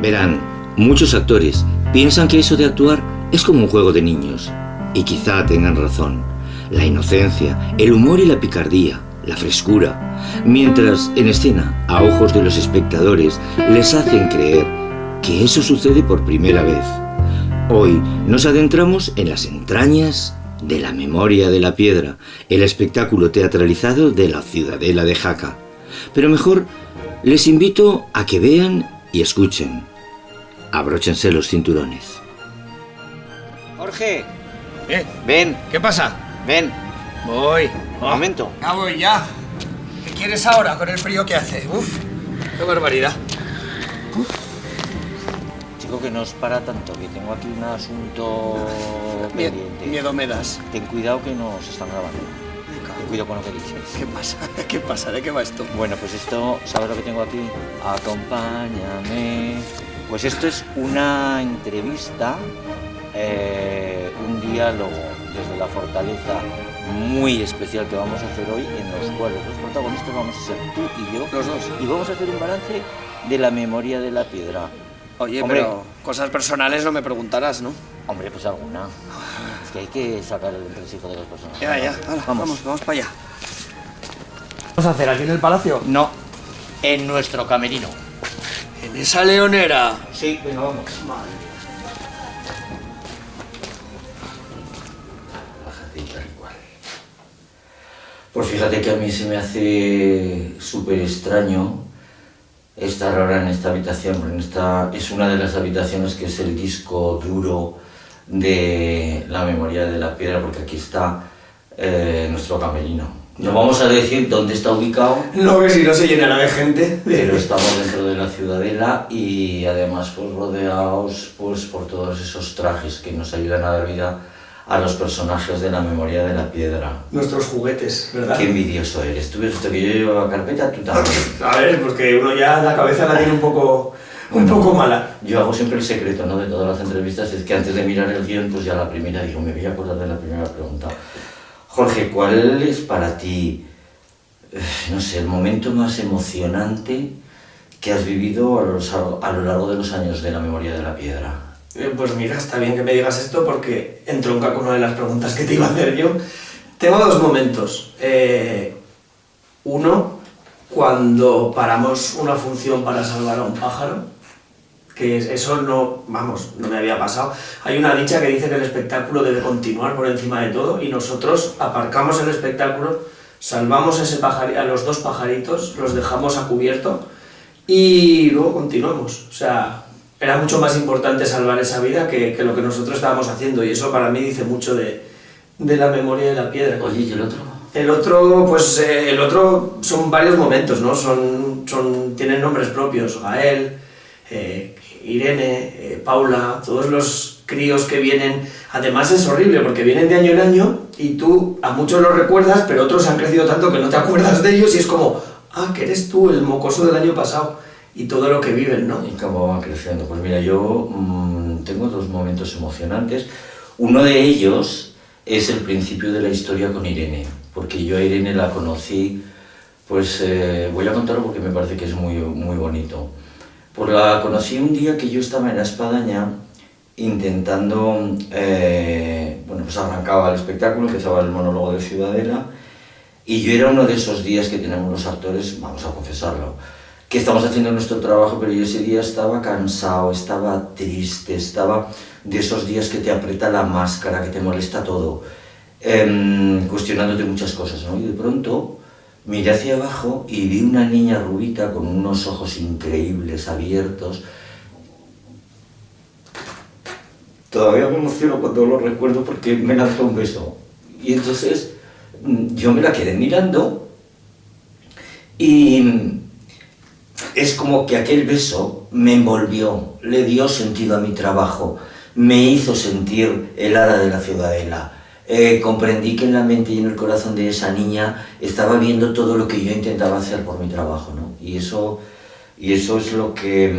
Verán, muchos actores piensan que eso de actuar es como un juego de niños. Y quizá tengan razón. La inocencia, el humor y la picardía, la frescura, mientras en escena, a ojos de los espectadores, les hacen creer que eso sucede por primera vez. Hoy nos adentramos en las entrañas de La Memoria de la Piedra, el espectáculo teatralizado de la Ciudadela de Jaca. Pero mejor, les invito a que vean y escuchen. Abróchense los cinturones. Jorge, ven. ¿Qué pasa? ven. Voy. Un momento. Ya voy, ya. ¿Qué quieres ahora con el frío que hace? Uf, qué barbaridad. Chico, que no es para tanto, que tengo aquí un asunto pendiente. Miedo me das. Ten cuidado que nos están grabando. Ten cuidado con lo que dices. ¿Qué pasa? ¿Qué pasa? ¿De qué va esto? Bueno, pues esto, ¿sabes lo que tengo aquí? Acompáñame. Pues esto es una entrevista, un diálogo desde la fortaleza muy especial que vamos a hacer hoy, en los cuales los protagonistas vamos a ser tú y yo. Los dos. Y vamos a hacer un balance de La Memoria de la Piedra. Oye, Hombre, pero cosas personales no me preguntarás, ¿no? Hombre, pues alguna. Es que hay que sacar el entresijo de las personas. Ya. Hala, vamos para allá. ¿Vamos a hacer aquí en el palacio? No, en nuestro camerino. En esa leonera. Sí, venga, vamos. Madre. Pues fíjate que a mí se me hace súper extraño estar ahora en esta habitación, porque es una de las habitaciones que es el disco duro de La Memoria de la Piedra, porque aquí está nuestro camerino. No vamos a decir dónde está ubicado, No, que si no se llenará de gente. pero estamos dentro de la Ciudadela y además pues rodeados pues por todos esos trajes que nos ayudan a dar vida a los personajes de La Memoria de la Piedra. Nuestros juguetes, ¿verdad? Qué envidioso eres. Tú ves esto que yo llevo a carpeta, tú también. A ver, pues que uno ya la cabeza la tiene un poco mala. Yo hago siempre el secreto, ¿no?, de todas las entrevistas, es que antes de mirar el guión, pues ya la primera digo, me voy a acordar de la primera pregunta. Jorge, ¿cuál es para ti, no sé, el momento más emocionante que has vivido a lo largo de los años de La Memoria de la Piedra? Pues mira, está bien que me digas esto porque entronca con una de las preguntas que te iba a hacer yo. Tengo dos momentos. Uno, cuando paramos una función para salvar a un pájaro, que eso no me había pasado. Hay una dicha que dice que el espectáculo debe continuar por encima de todo y nosotros aparcamos el espectáculo, salvamos a los dos pajaritos, los dejamos a cubierto y luego continuamos. O sea, era mucho más importante salvar esa vida que lo que nosotros estábamos haciendo y eso para mí dice mucho de La Memoria de la Piedra. Oye, ¿y el otro? El otro son varios momentos, ¿no? Tienen nombres propios, Gael, Irene, Paula, todos los críos que vienen. Además es horrible porque vienen de año en año y tú a muchos los recuerdas, pero otros han crecido tanto que no te acuerdas de ellos y es como, que eres tú el mocoso del año pasado y todo lo que viven, ¿no? ¿Y cómo van creciendo? Pues mira, yo tengo dos momentos emocionantes. Uno de ellos es el principio de la historia con Irene, porque yo a Irene la conocí, pues voy a contarlo porque me parece que es muy, muy bonito. Pues la conocí un día que yo estaba en la Espadaña intentando, pues arrancaba el espectáculo, empezaba el monólogo de Ciudadela y yo era uno de esos días que tenemos los actores, vamos a confesarlo, que estamos haciendo nuestro trabajo, pero yo ese día estaba cansado, estaba triste, estaba de esos días que te aprieta la máscara, que te molesta todo, cuestionándote muchas cosas, ¿no? Y de pronto miré hacia abajo y vi una niña rubita con unos ojos increíbles, abiertos. Todavía me emociono cuando lo recuerdo porque me lanzó un beso. Y entonces yo me la quedé mirando y es como que aquel beso me envolvió, le dio sentido a mi trabajo, me hizo sentir el hada de la Ciudadela. Comprendí que en la mente y en el corazón de esa niña estaba viendo todo lo que yo intentaba hacer por mi trabajo, ¿no? Y eso es lo que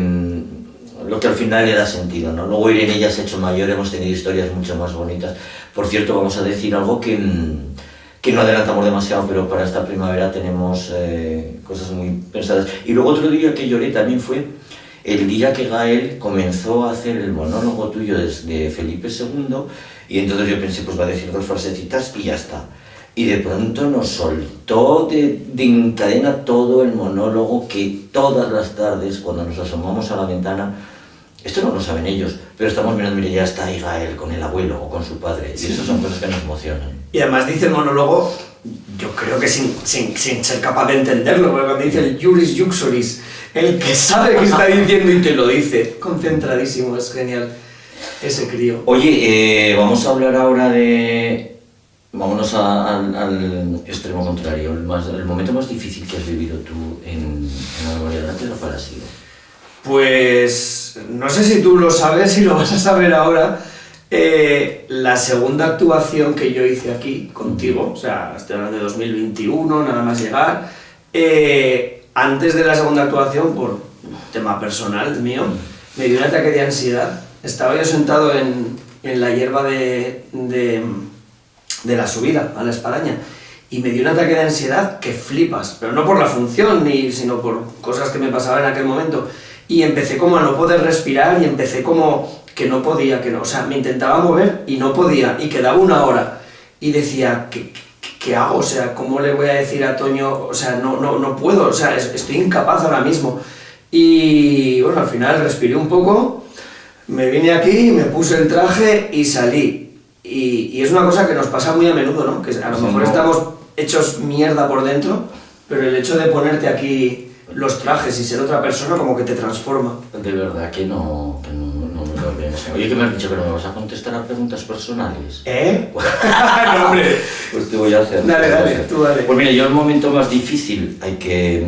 al final le da sentido, ¿no? Luego Irene ya se ha hecho mayor, hemos tenido historias mucho más bonitas. Por cierto, vamos a decir algo que no adelantamos demasiado, pero para esta primavera tenemos cosas muy pensadas. Y luego otro día que lloré también fue el día que Gael comenzó a hacer el monólogo tuyo de Felipe II, y entonces yo pensé, pues va a decir 2 frasecitas y ya está. Y de pronto nos soltó de encadena todo el monólogo que todas las tardes, cuando nos asomamos a la ventana, esto no lo saben ellos, pero estamos mirando, mire, ya está ahí Gael con el abuelo o con su padre, y eso son cosas que nos emocionan. Y además dice el monólogo, yo creo que sin ser capaz de entenderlo, porque cuando dice el Juris Juxoris, el que sabe qué está diciendo y te lo dice, concentradísimo, es genial ese crío. Oye, vamos a hablar ahora de... Vámonos al extremo contrario, el momento más difícil que has vivido tú en la memoria de arte, ¿cuál ha sido? Pues no sé si tú lo sabes y lo vas a saber ahora. La segunda actuación que yo hice aquí contigo, o sea, estoy hablando de 2021, nada más llegar, antes de la segunda actuación, por un tema personal mío, me dio un ataque de ansiedad. Estaba yo sentado en la hierba de la subida a la espadaña y me dio un ataque de ansiedad que flipas, pero no por la función, sino por cosas que me pasaban en aquel momento. Y empecé como a no poder respirar y empecé como que no podía, o sea, me intentaba mover y no podía, y quedaba 1 hora. Y decía, ¿qué hago? O sea, ¿cómo le voy a decir a Toño? O sea, no puedo, o sea, estoy incapaz ahora mismo. Y bueno, al final respiré un poco, me vine aquí, me puse el traje y salí. Y es una cosa que nos pasa muy a menudo, ¿no? Que a lo mejor estamos hechos mierda por dentro, pero el hecho de ponerte aquí los trajes y ser otra persona como que te transforma. De verdad que no me lo veo. Oye, que me has dicho que no me vas a contestar a preguntas personales. No, hombre. Pues te voy a hacer. Dale, tú dale. Pues mira, yo el momento más difícil hay que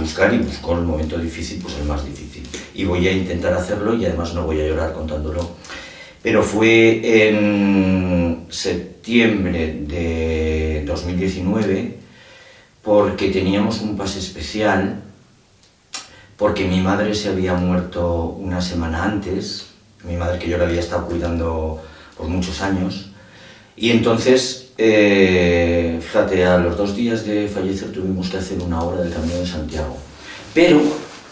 buscar, y busco el momento difícil, pues el más difícil. Y voy a intentar hacerlo, y además no voy a llorar contándolo. Pero fue en septiembre de 2019, porque teníamos un pase especial, porque mi madre se había muerto una semana antes, mi madre, que yo la había estado cuidando por muchos años, y entonces, fíjate, a los 2 días de fallecer tuvimos que hacer 1 hora del Camino de Santiago. Pero,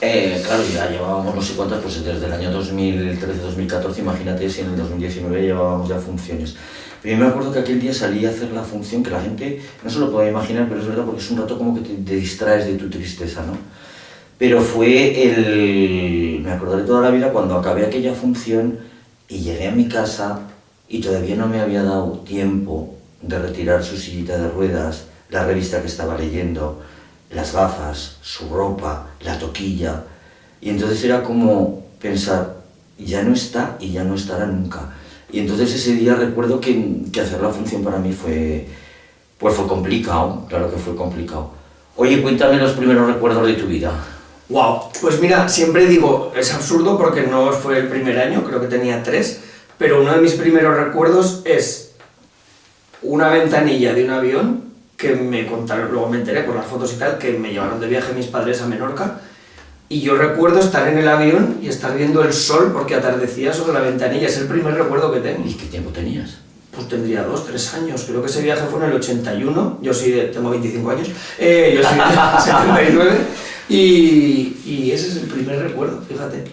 claro, ya llevábamos no sé cuántas, pues desde el año 2013-2014, imagínate si en el 2019 llevábamos ya funciones. Pero yo me acuerdo que aquel día salí a hacer la función, que la gente no se lo puede imaginar, pero es verdad, porque es un rato como que te distraes de tu tristeza, ¿no? Pero fue me acordaré toda la vida cuando acabé aquella función y llegué a mi casa y todavía no me había dado tiempo de retirar su sillita de ruedas, la revista que estaba leyendo, las gafas, su ropa, la toquilla. Y entonces era como pensar, ya no está y ya no estará nunca. Y entonces ese día recuerdo que hacer la función para mí fue complicado, claro que fue complicado. Oye, cuéntame los primeros recuerdos de tu vida. Wow, pues mira, siempre digo, es absurdo porque no fue el primer año, creo que tenía 3, pero uno de mis primeros recuerdos es una ventanilla de un avión que me contaron, luego me enteré por las fotos y tal, que me llevaron de viaje mis padres a Menorca, y yo recuerdo estar en el avión y estar viendo el sol porque atardecía sobre la ventanilla. Es el primer recuerdo que tengo. ¿Y qué tiempo tenías? Pues tendría 2, 3 años. Creo que ese viaje fue en el 81. Yo tengo 25 años. Yo soy de 79. Y ese es el primer recuerdo, fíjate.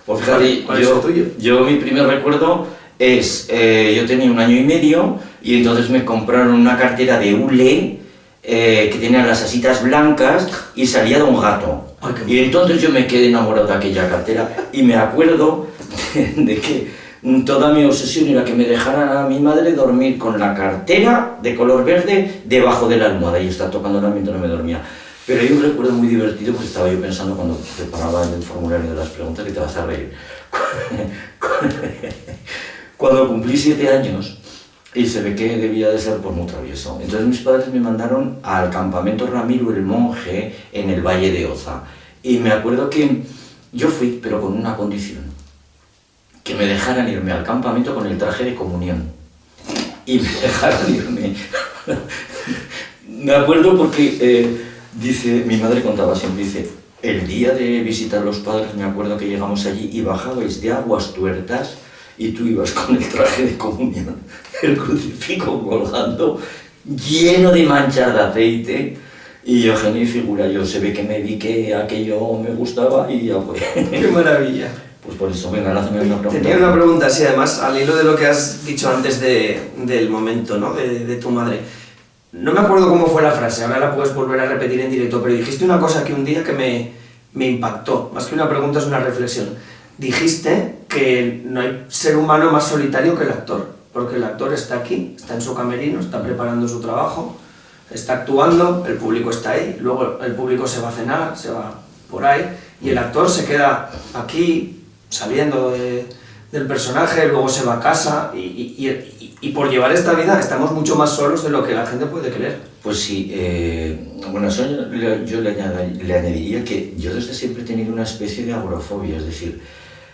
Pues fíjate, ¿Cuál es el tuyo? Yo mi primer recuerdo es, yo tenía 1 año y medio y entonces me compraron una cartera de hule que tenía las asitas blancas y salía de un gato. Ay, Y entonces yo me quedé enamorado de aquella cartera y me acuerdo de que toda mi obsesión era que me dejaran a mi madre dormir con la cartera de color verde debajo de la almohada y estar tocándola mientras no me dormía. Pero hay un recuerdo muy divertido, pues estaba yo pensando cuando preparaba el formulario de las preguntas, que te vas a reír. Cuando cumplí 7 años, y se ve que debía de ser por muy travieso. Entonces mis padres me mandaron al campamento Ramiro el Monje en el Valle de Oza. Y me acuerdo que yo fui, pero con una condición, que me dejaran irme al campamento con el traje de comunión. Y me dejaron irme. Me acuerdo porque, dice, mi madre contaba siempre, dice, el día de visitar a los padres, me acuerdo que llegamos allí y bajabais de Aguas Tuertas y tú ibas con el traje de comunión, el crucifijo colgando, lleno de manchas de aceite, Y yo, genio y figura, yo se ve que me vi que aquello me gustaba y ya fue. ¡Qué maravilla! Pues por eso, venga, hazme una pregunta. Tenía una pregunta así, además, al hilo de lo que has dicho antes del momento, ¿no? De tu madre. No me acuerdo cómo fue la frase, ahora la puedes volver a repetir en directo, pero dijiste una cosa que un día que me impactó. Más que una pregunta, es una reflexión. Dijiste que no hay ser humano más solitario que el actor, porque el actor está aquí, está en su camerino, está preparando su trabajo, está actuando, el público está ahí, luego el público se va a cenar, se va por ahí, y el actor se queda aquí, saliendo del personaje, luego se va a casa, y por llevar esta vida estamos mucho más solos de lo que la gente puede creer. Pues sí, bueno, eso yo le añadiría que yo desde siempre he tenido una especie de agorafobia, es decir,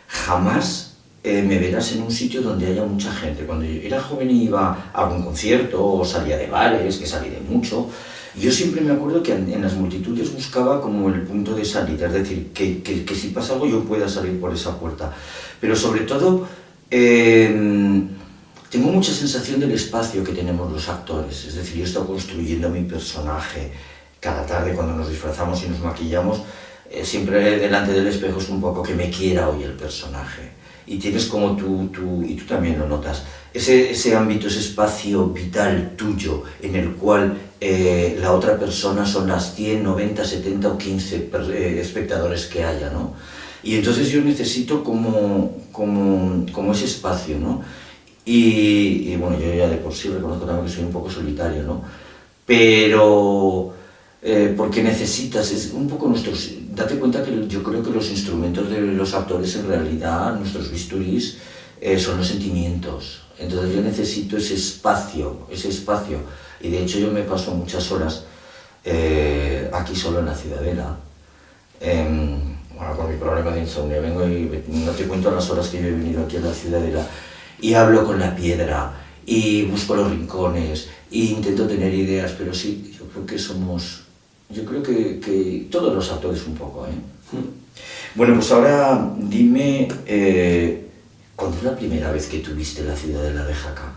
jamás me verás en un sitio donde haya mucha gente. Cuando yo era joven y iba a algún concierto o salía de bares, que salí de mucho, yo siempre me acuerdo que en las multitudes buscaba como el punto de salida, es decir, que si pasa algo yo pueda salir por esa puerta. Pero sobre todo, tengo mucha sensación del espacio que tenemos los actores, es decir, yo he estado construyendo mi personaje cada tarde cuando nos disfrazamos y nos maquillamos, siempre delante del espejo es un poco que me quiera hoy el personaje. Y tienes como y tú también lo notas, ese ámbito, ese espacio vital tuyo en el cual la otra persona son las 100, 90, 70 o 15 espectadores que haya, ¿no? Y entonces yo necesito como ese espacio, ¿no? Y bueno, yo ya de por sí reconozco también que soy un poco solitario, ¿no? Pero porque necesitas, es un poco date cuenta que yo creo que los instrumentos de los actores en realidad, nuestros bisturís, son los sentimientos. Entonces yo necesito ese espacio, y de hecho yo me paso muchas horas aquí solo en la Ciudadela, bueno, con mi problema de insomnio, vengo y no te cuento las horas que yo he venido aquí a la Ciudadela, y hablo con la piedra, y busco los rincones, e intento tener ideas, pero sí, yo creo que todos los actores un poco, ¿eh? Bueno, pues ahora dime, ¿cuándo es la primera vez que tuviste la Ciudadela de Jaca?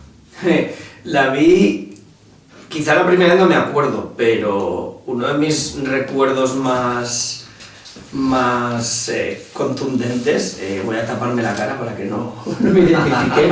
La vi, quizá la primera vez no me acuerdo, pero uno de mis recuerdos más contundentes, voy a taparme la cara para que no me identifiquen,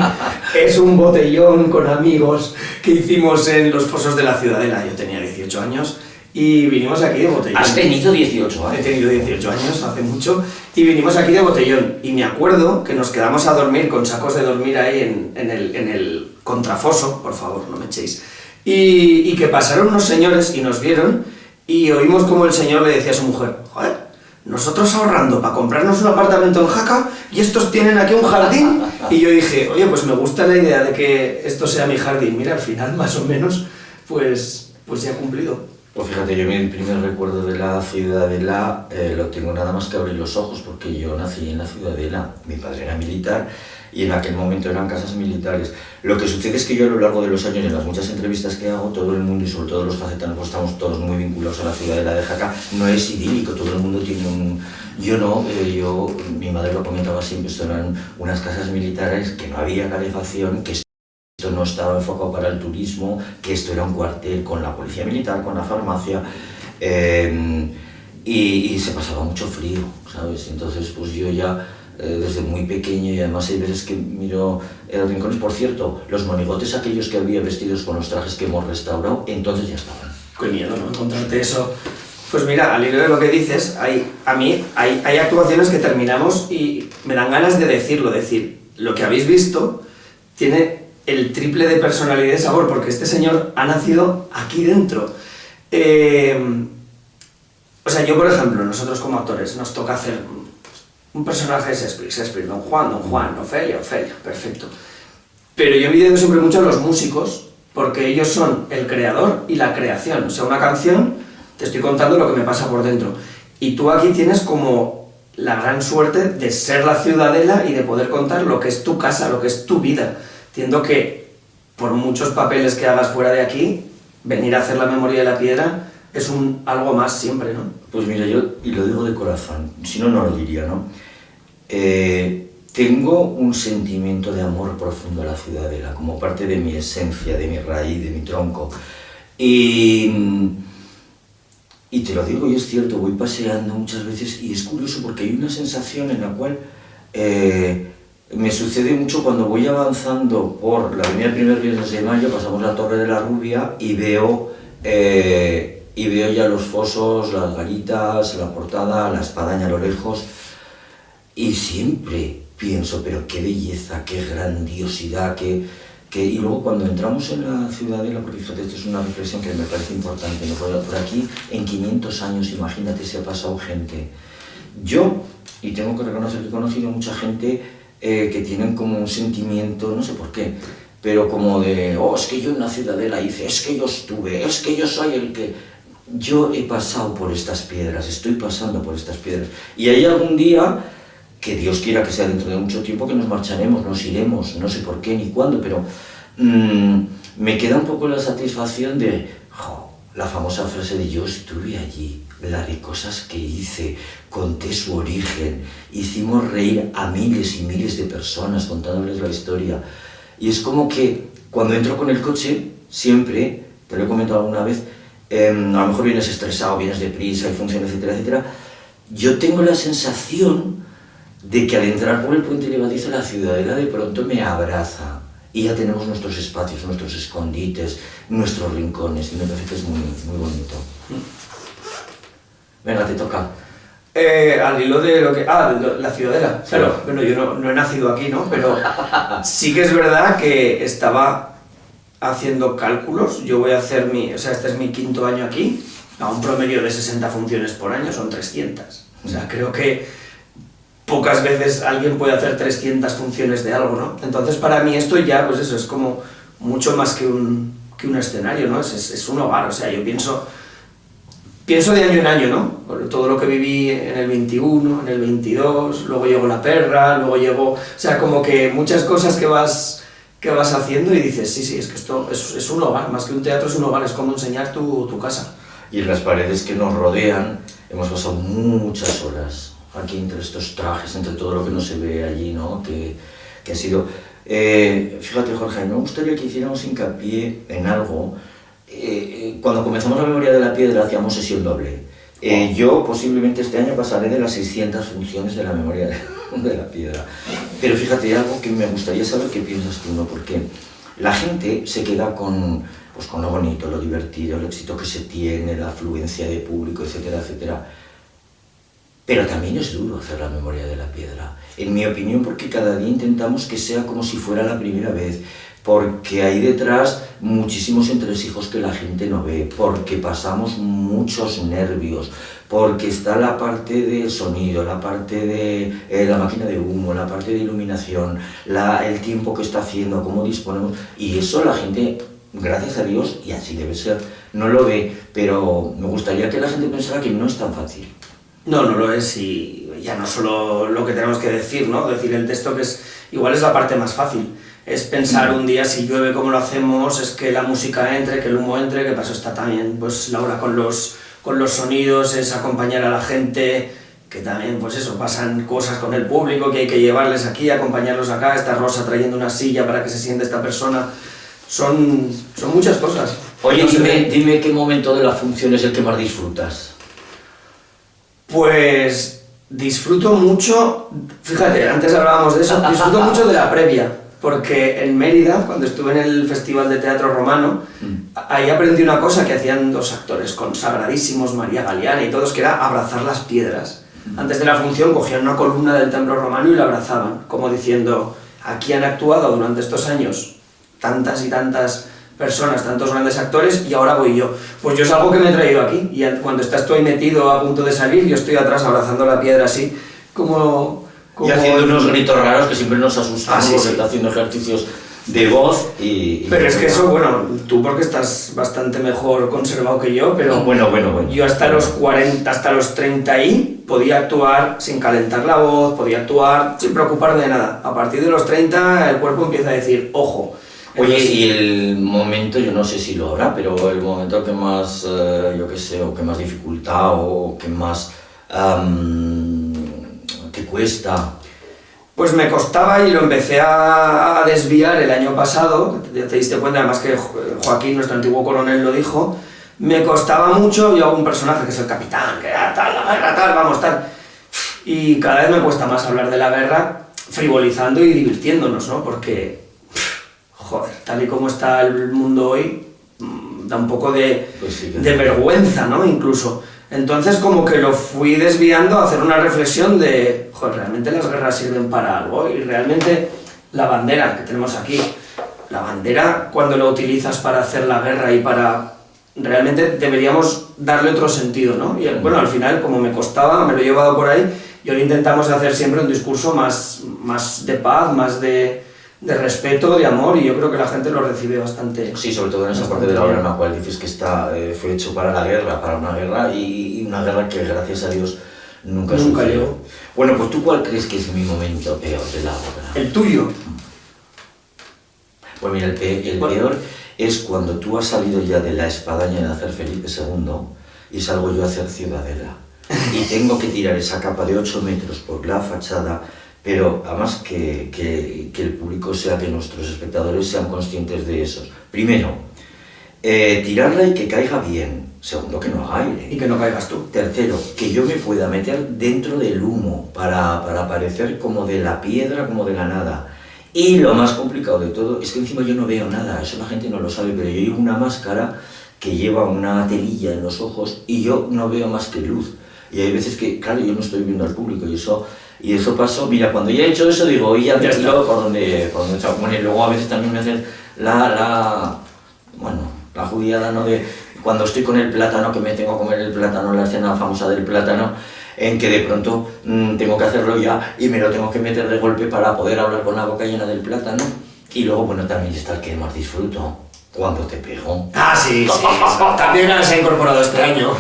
es un botellón con amigos que hicimos en los fosos de la Ciudadela. Yo tenía 18 años y vinimos aquí de botellón. ¿Has tenido 18 años? He tenido 18 años, hace mucho, y vinimos aquí de botellón. Y me acuerdo que nos quedamos a dormir con sacos de dormir ahí en el contrafoso, por favor, no me echéis, y que pasaron unos señores y nos vieron, y oímos como el señor le decía a su mujer: joder, nosotros ahorrando para comprarnos un apartamento en Jaca y estos tienen aquí un jardín. Y yo dije, oye, pues me gusta la idea de que esto sea mi jardín. Mira, al final, más o menos, pues ya he cumplido. Pues fíjate, yo mi primer recuerdo de la Ciudadela lo tengo nada más que abrir los ojos, porque yo nací en la Ciudadela, mi padre era militar y en aquel momento eran casas militares. Lo que sucede es que yo a lo largo de los años, en las muchas entrevistas que hago, todo el mundo y sobre todo los facetanos, pues estamos todos muy vinculados a la Ciudadela de Jaca. No es idílico, todo el mundo tiene un... Yo no, mi madre lo comentaba siempre, esto eran unas casas militares que no había calefacción, que esto no estaba enfocado para el turismo, que esto era un cuartel con la policía militar, con la farmacia, y se pasaba mucho frío, ¿sabes? Entonces pues yo ya desde muy pequeño, y además hay veces que miro rincones, por cierto, los monigotes aquellos que había vestidos con los trajes que hemos restaurado, entonces ya estaban. Qué miedo, ¿no? Encontrarte eso. Pues mira, al hilo de lo que dices, hay actuaciones que terminamos y me dan ganas de decir, lo que habéis visto tiene el triple de personalidad y de sabor, porque este señor ha nacido aquí dentro. O sea, yo, por ejemplo, nosotros como actores nos toca hacer un personaje de Shakespeare, Don Juan, Ofelia, perfecto. Pero yo envidio siempre mucho a los músicos, porque ellos son el creador y la creación. O sea, una canción, te estoy contando lo que me pasa por dentro. Y tú aquí tienes como la gran suerte de ser la Ciudadela y de poder contar lo que es tu casa, lo que es tu vida. Entiendo que por muchos papeles que hagas fuera de aquí, venir a hacer La memoria de la piedra es algo más siempre, ¿no? Pues mira, yo, y lo digo de corazón, si no, no lo diría, ¿no? Tengo un sentimiento de amor profundo a la Ciudadela, como parte de mi esencia, de mi raíz, de mi tronco. Y Y te lo digo, y es cierto, voy paseando muchas veces y es curioso porque hay una sensación en la cual me sucede mucho cuando voy avanzando por la avenida Primer Viernes de Mayo, pasamos la Torre de la Rubia y veo ya los fosos, las garitas, la portada, la espadaña a lo lejos, y siempre pienso, pero qué belleza, qué grandiosidad, y luego cuando entramos en la ciudadela, porque fíjate, esto es una reflexión que me parece importante, ¿no? Por aquí en 500 años, imagínate, se ha pasado gente. Yo, y tengo que reconocer que he conocido mucha gente que tienen como un sentimiento, no sé por qué, pero como de, oh, es que yo en la ciudadela hice, es que yo estuve, es que yo soy el que... Yo he pasado por estas piedras, estoy pasando por estas piedras, y hay algún día, que Dios quiera que sea dentro de mucho tiempo, que nos marcharemos, nos iremos, no sé por qué ni cuándo, pero me queda un poco la satisfacción de, la famosa frase de yo estuve allí, la de cosas que hice, conté su origen, hicimos reír a miles y miles de personas contándoles la historia. Y es como que cuando entro con el coche, siempre, te lo he comentado alguna vez, a lo mejor vienes estresado, vienes deprisa, hay funciones, etcétera, etcétera, yo tengo la sensación de que al entrar por el puente levadizo la ciudadela de pronto me abraza y ya tenemos nuestros espacios, nuestros escondites, nuestros rincones, y me parece que es muy, muy bonito. Venga, te toca. Al hilo de lo que... la ciudadela. Sí. Claro, bueno, yo no he nacido aquí, ¿no? Pero sí que es verdad que estaba haciendo cálculos. Yo voy a hacer este es mi 5.º año aquí, a un promedio de 60 funciones por año, son 300. O sea, creo que pocas veces alguien puede hacer 300 funciones de algo, ¿no? Entonces, para mí esto ya, pues eso, es como mucho más que un escenario, ¿no? Es un hogar, o sea, yo pienso de año en año, ¿no? Por todo lo que viví en el 21, en el 22, luego llegó la perra, luego llegó... O sea, como que muchas cosas que vas haciendo y dices, sí, es que esto es un hogar, más que un teatro es un hogar, es como enseñar tu casa. Y en las paredes que nos rodean hemos pasado muchas horas aquí entre estos trajes, entre todo lo que no se ve allí, ¿no? Que ha sido... fíjate, Jorge, me gustaría que hiciéramos hincapié en algo. Cuando comenzamos la Memoria de la Piedra hacíamos sesión doble. Yo posiblemente este año pasaré de las 600 funciones de la Memoria de la Piedra. Pero fíjate, hay algo que me gustaría saber qué piensas tú, ¿no? Porque la gente se queda con lo bonito, lo divertido, el éxito que se tiene, la afluencia de público, etcétera, etcétera. Pero también es duro hacer la Memoria de la Piedra, en mi opinión, porque cada día intentamos que sea como si fuera la primera vez, porque hay detrás muchísimos entresijos que la gente no ve, porque pasamos muchos nervios, porque está la parte del sonido, la parte de la máquina de humo, la parte de iluminación, el tiempo que está haciendo, cómo disponemos, y eso la gente, gracias a Dios, y así debe ser, no lo ve, pero me gustaría que la gente pensara que no es tan fácil. No lo es, y ya no solo lo que tenemos que decir, ¿no? Decir el texto, que igual es la parte más fácil. Es pensar un día, si llueve, cómo lo hacemos, es que la música entre, que el humo entre, que para eso está también pues Laura con los sonidos, es acompañar a la gente, que también pues eso, pasan cosas con el público, que hay que llevarles aquí, acompañarlos acá, está Rosa trayendo una silla para que se siente esta persona. Son muchas cosas. Oye, no dime qué momento de la función es el que más disfrutas. Pues disfruto mucho, fíjate, antes hablábamos de eso, disfruto mucho de la previa, porque en Mérida, cuando estuve en el Festival de Teatro Romano, ahí aprendí una cosa que hacían 2 actores consagradísimos, María Galeana y todos, que era abrazar las piedras. Antes de la función cogían una columna del templo romano y la abrazaban, como diciendo, aquí han actuado durante estos años tantas y tantas personas, tantos grandes actores, y ahora voy yo. Pues yo es algo que me he traído aquí, y cuando estás tú ahí metido a punto de salir, yo estoy atrás abrazando la piedra así, como y haciendo unos gritos raros que siempre nos asustan, porque sí. Está haciendo ejercicios de voz y pero es que eso, bueno, tú porque estás bastante mejor conservado que yo, pero bueno. Yo hasta los 40, hasta los 30 ahí, podía actuar sin calentar la voz, podía actuar sin preocuparme de nada. A partir de los 30 el cuerpo empieza a decir, ojo. Oye, y el momento, yo no sé si lo habrá, pero el momento que más, yo qué sé, o que más dificultad, o que más te cuesta. Pues me costaba y lo empecé a desviar el año pasado, te diste cuenta, además que Joaquín, nuestro antiguo coronel, lo dijo, me costaba mucho. Yo hago un personaje que es el capitán, que tal, la guerra, tal, vamos, tal. Y cada vez me cuesta más hablar de la guerra frivolizando y divirtiéndonos, ¿no? Porque, joder, tal y como está el mundo hoy, da un poco de vergüenza, ¿no? Incluso. Entonces como que lo fui desviando a hacer una reflexión de, joder, realmente las guerras sirven para algo y realmente la bandera que tenemos aquí, la bandera cuando la utilizas para hacer la guerra y para... Realmente deberíamos darle otro sentido, ¿no? Y bueno, al final, como me costaba, me lo he llevado por ahí, y ahora intentamos hacer siempre un discurso más de paz, más de respeto, de amor, y yo creo que la gente lo recibe bastante. Sí, sobre todo en esa parte de la obra en la cual dices que fue hecho para la guerra, para una guerra, y una guerra que gracias a Dios nunca llegó. Bueno, pues ¿tú cuál crees que es mi momento peor de la obra? ¿El tuyo? Pues mira, el peor es cuando tú has salido ya de la espadaña de hacer Felipe II y salgo yo a hacer Ciudadela. Y tengo que tirar esa capa de 8 metros por la fachada, pero además que el público que nuestros espectadores sean conscientes de eso. Primero, tirarla y que caiga bien. Segundo, que no haga aire. Y que no caigas tú. Tercero, que yo me pueda meter dentro del humo para parecer como de la piedra, como de la nada. Y lo más complicado de todo es que encima yo no veo nada, eso la gente no lo sabe, pero yo llevo una máscara que lleva una telilla en los ojos y yo no veo más que luz. Y hay veces que, claro, yo no estoy viendo al público y eso pasó. Mira, cuando ya he hecho eso digo, oye, ya tiro por donde bueno, y luego a veces también me hacen la judiada, ¿no? De cuando estoy con el plátano, que me tengo que comer el plátano, la escena famosa del plátano, en que de pronto tengo que hacerlo ya y me lo tengo que meter de golpe para poder hablar con la boca llena del plátano. Y luego, bueno, también está el que más disfruto, cuando te pego. Ah, sí. También se ha incorporado este año.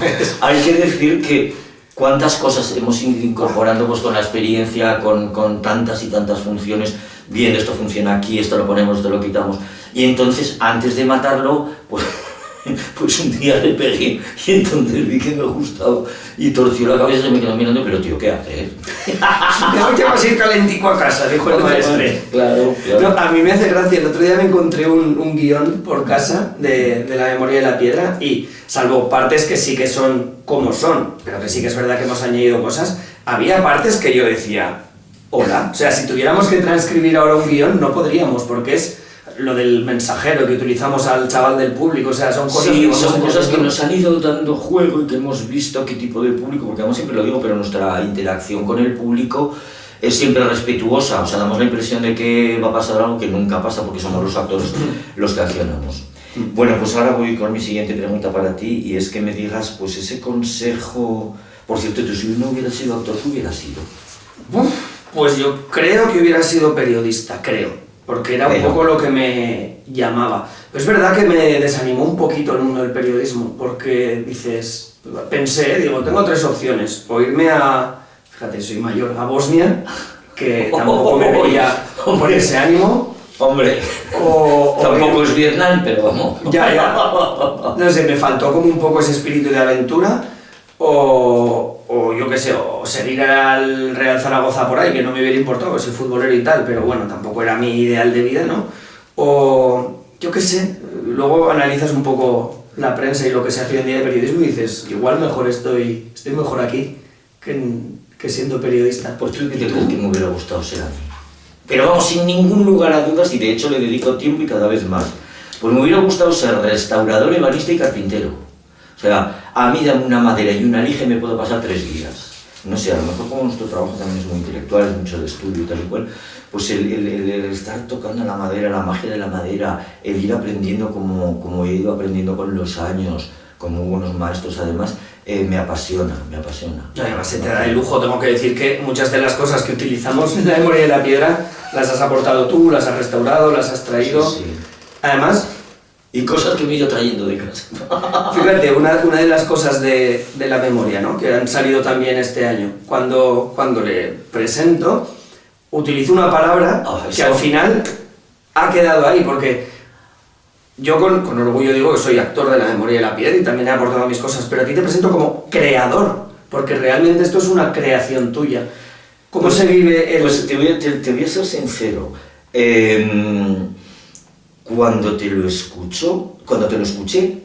Hay que decir que cuántas cosas hemos ido incorporando pues, con la experiencia, con tantas y tantas funciones, viendo esto funciona aquí, esto lo ponemos, esto lo quitamos. Y entonces, antes de matarlo, pues un día le pegué y entonces vi que me gustaba y torció la cabeza y me quedó mirando, pero tío, ¿qué haces? Hoy te vas a ir calentico a casa, dijo el maestre. Claro. No, a mí me hace gracia, el otro día me encontré un guión por casa de la memoria de la piedra y, salvo partes que sí que son como son, pero que sí que es verdad que hemos añadido cosas, había partes que yo decía, hola, o sea, si tuviéramos que transcribir ahora un guión no podríamos, porque es lo del mensajero que utilizamos al chaval del público, o sea, son cosas, sí, son cosas que nos han ido dando juego y que hemos visto qué tipo de público, porque además siempre lo digo, pero nuestra interacción con el público es siempre respetuosa, o sea, damos la impresión de que va a pasar algo que nunca pasa porque somos los actores los que accionamos. Bueno, pues ahora voy con mi siguiente pregunta para ti y es que me digas, pues ese consejo, por cierto, tú si no hubieras sido actor, ¿qué hubieras sido? Pues yo creo que hubiera sido periodista, porque era un poco lo que me llamaba. Pero es verdad que me desanimó un poquito el mundo del periodismo, porque pensé, tengo 3 opciones, o irme fíjate, soy mayor, a Bosnia, que tampoco me veía por ese ánimo. Hombre, tampoco es Vietnam, pero vamos. Ya. No sé, me faltó como un poco ese espíritu de aventura, o yo qué sé, o seguir al Real Zaragoza por ahí, que no me hubiera importado, que soy futbolero y tal, pero bueno, tampoco era mi ideal de vida, ¿no? O yo qué sé, luego analizas un poco la prensa y lo que se hace hoy en día de periodismo y dices, igual mejor estoy mejor aquí que siendo periodista. Pues tú crees que me hubiera gustado ser a mí. Pero vamos, sin ningún lugar a dudas, y de hecho le dedico tiempo y cada vez más. Pues me hubiera gustado ser restaurador, ebanista y carpintero. O sea, a mí dame una madera y un alige me puedo pasar 3 días. No sé, a lo mejor como nuestro trabajo también es muy intelectual, es mucho de estudio y tal y cual, pues el estar tocando la madera, la magia de la madera, el ir aprendiendo como he ido aprendiendo con los años, con muy buenos maestros además, me apasiona. Y además se te da el lujo, tengo que decir que muchas de las cosas que utilizamos en la memoria de la piedra las has aportado tú, las has restaurado, las has traído. Sí. Además... Y cosas que me he ido trayendo de casa. Fíjate, una de las cosas de la memoria, ¿no?, que han salido también este año, cuando le presento, utilizo una palabra que al final ha quedado ahí, porque yo con orgullo digo que soy actor de la memoria de la piedra y también he aportado mis cosas, pero a ti te presento como creador, porque realmente esto es una creación tuya. ¿Cómo se vive el...? Pues te voy a ser sincero. Cuando te lo escuché,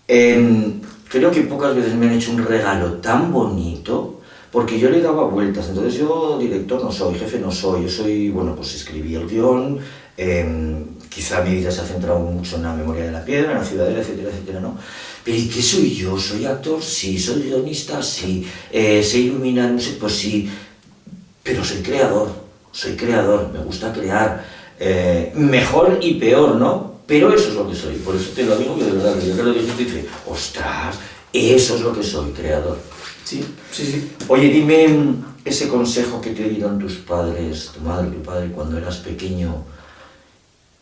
Creo que pocas veces me han hecho un regalo tan bonito, porque yo le daba vueltas. Entonces yo director no soy, jefe no soy, yo soy, bueno, pues escribí el guión, quizá mi vida se ha centrado mucho en La memoria de la piedra, en La ciudadela, etcétera, etcétera, ¿no? Pero ¿y qué soy yo? ¿Soy actor? Sí. ¿Soy guionista? Sí. ¿Sé iluminar? No sé, pues sí. Pero soy creador, me gusta crear. Mejor y peor, ¿no? Pero eso es lo que soy, por eso te lo digo que de verdad, que yo creo que te dice, ostras, eso es lo que soy, creador. Sí, sí, sí. Oye, dime ese consejo que te dieron tus padres, tu madre, tu padre, cuando eras pequeño,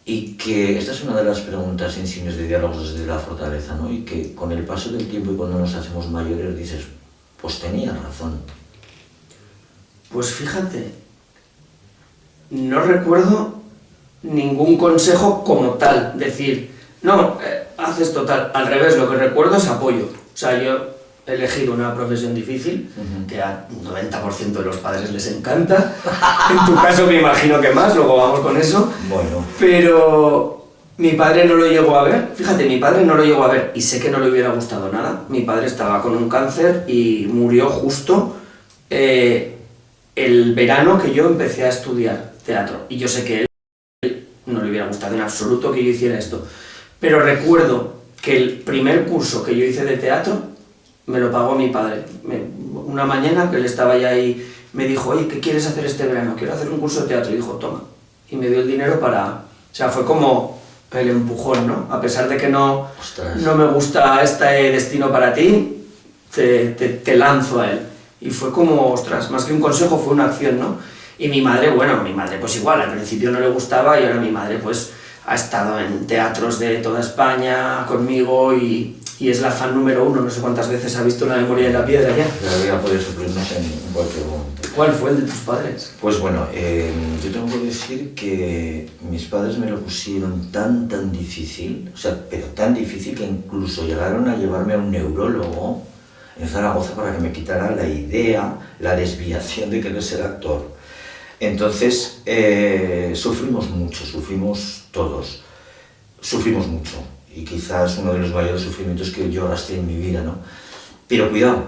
y que esta es una de las preguntas insignes de Diálogos desde la Fortaleza, ¿no? Y que con el paso del tiempo y cuando nos hacemos mayores dices, pues tenías razón. Pues fíjate, no recuerdo ningún consejo como tal, decir, no, haz esto tal. Al revés, lo que recuerdo es apoyo. O sea, yo he elegido una profesión difícil, que a 90% de los padres les encanta. En tu caso me imagino que más, luego vamos con eso. Bueno. Pero mi padre no lo llegó a ver. Fíjate, mi padre no lo llegó a ver y sé que no le hubiera gustado nada. Mi padre estaba con un cáncer y murió justo el verano que yo empecé a estudiar teatro. Y yo sé que él no le hubiera gustado en absoluto que yo hiciera esto. Pero recuerdo que el primer curso que yo hice de teatro me lo pagó mi padre. Una mañana que él estaba ya ahí, me dijo, oye, ¿qué quieres hacer este verano? Quiero hacer un curso de teatro. Y dijo, toma. Y me dio el dinero para... O sea, fue como el empujón, ¿no? A pesar de que no me gusta este destino para ti, te lanzo a él. Y fue como, ostras, más que un consejo, fue una acción, ¿no? Y mi madre, bueno, mi madre pues igual, al principio no le gustaba y ahora mi madre pues ha estado en teatros de toda España conmigo y es la fan número 1, no sé cuántas veces ha visto La memoria de la piedra ya. La voy a poder sorprendernos en cualquier momento. ¿Cuál fue el de tus padres? Pues bueno, yo tengo que decir que mis padres me lo pusieron tan difícil, o sea, pero tan difícil que incluso llegaron a llevarme a un neurólogo en Zaragoza para que me quitara la idea, la desviación de querer ser actor. Entonces, sufrimos mucho, sufrimos todos, sufrimos mucho. Y quizás uno de los mayores sufrimientos que yo arrastré en mi vida, ¿no? Pero cuidado,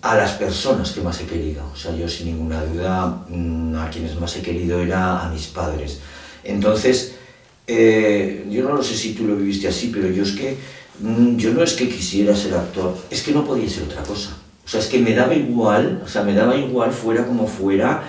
a las personas que más he querido. O sea, yo sin ninguna duda a quienes más he querido era a mis padres. Entonces, yo no lo sé si tú lo viviste así, pero yo es que, yo no es que quisiera ser actor, es que no podía ser otra cosa. O sea, es que me daba igual, fuera como fuera,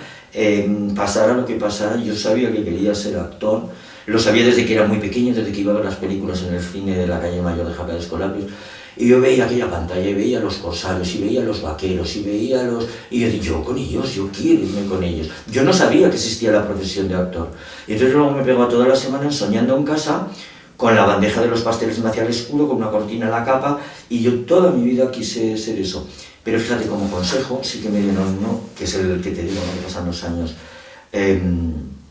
pasara lo que pasara, yo sabía que quería ser actor. Lo sabía desde que era muy pequeño, desde que iba a ver las películas en el cine de la calle Mayor de Jaca de Escolapios. Y yo veía aquella pantalla, y veía los corsarios, y veía los vaqueros, y veía los... Y yo dije, yo con ellos, yo quiero irme con ellos. Yo no sabía que existía la profesión de actor. Y entonces luego me pegaba toda la semana soñando en casa, con la bandeja de los pasteles me hacía el escudo, con una cortina a la capa, y yo toda mi vida quise ser eso. Pero fíjate, como consejo, sí que me dieron uno, que es el que te digo, ¿no? Que pasan los años.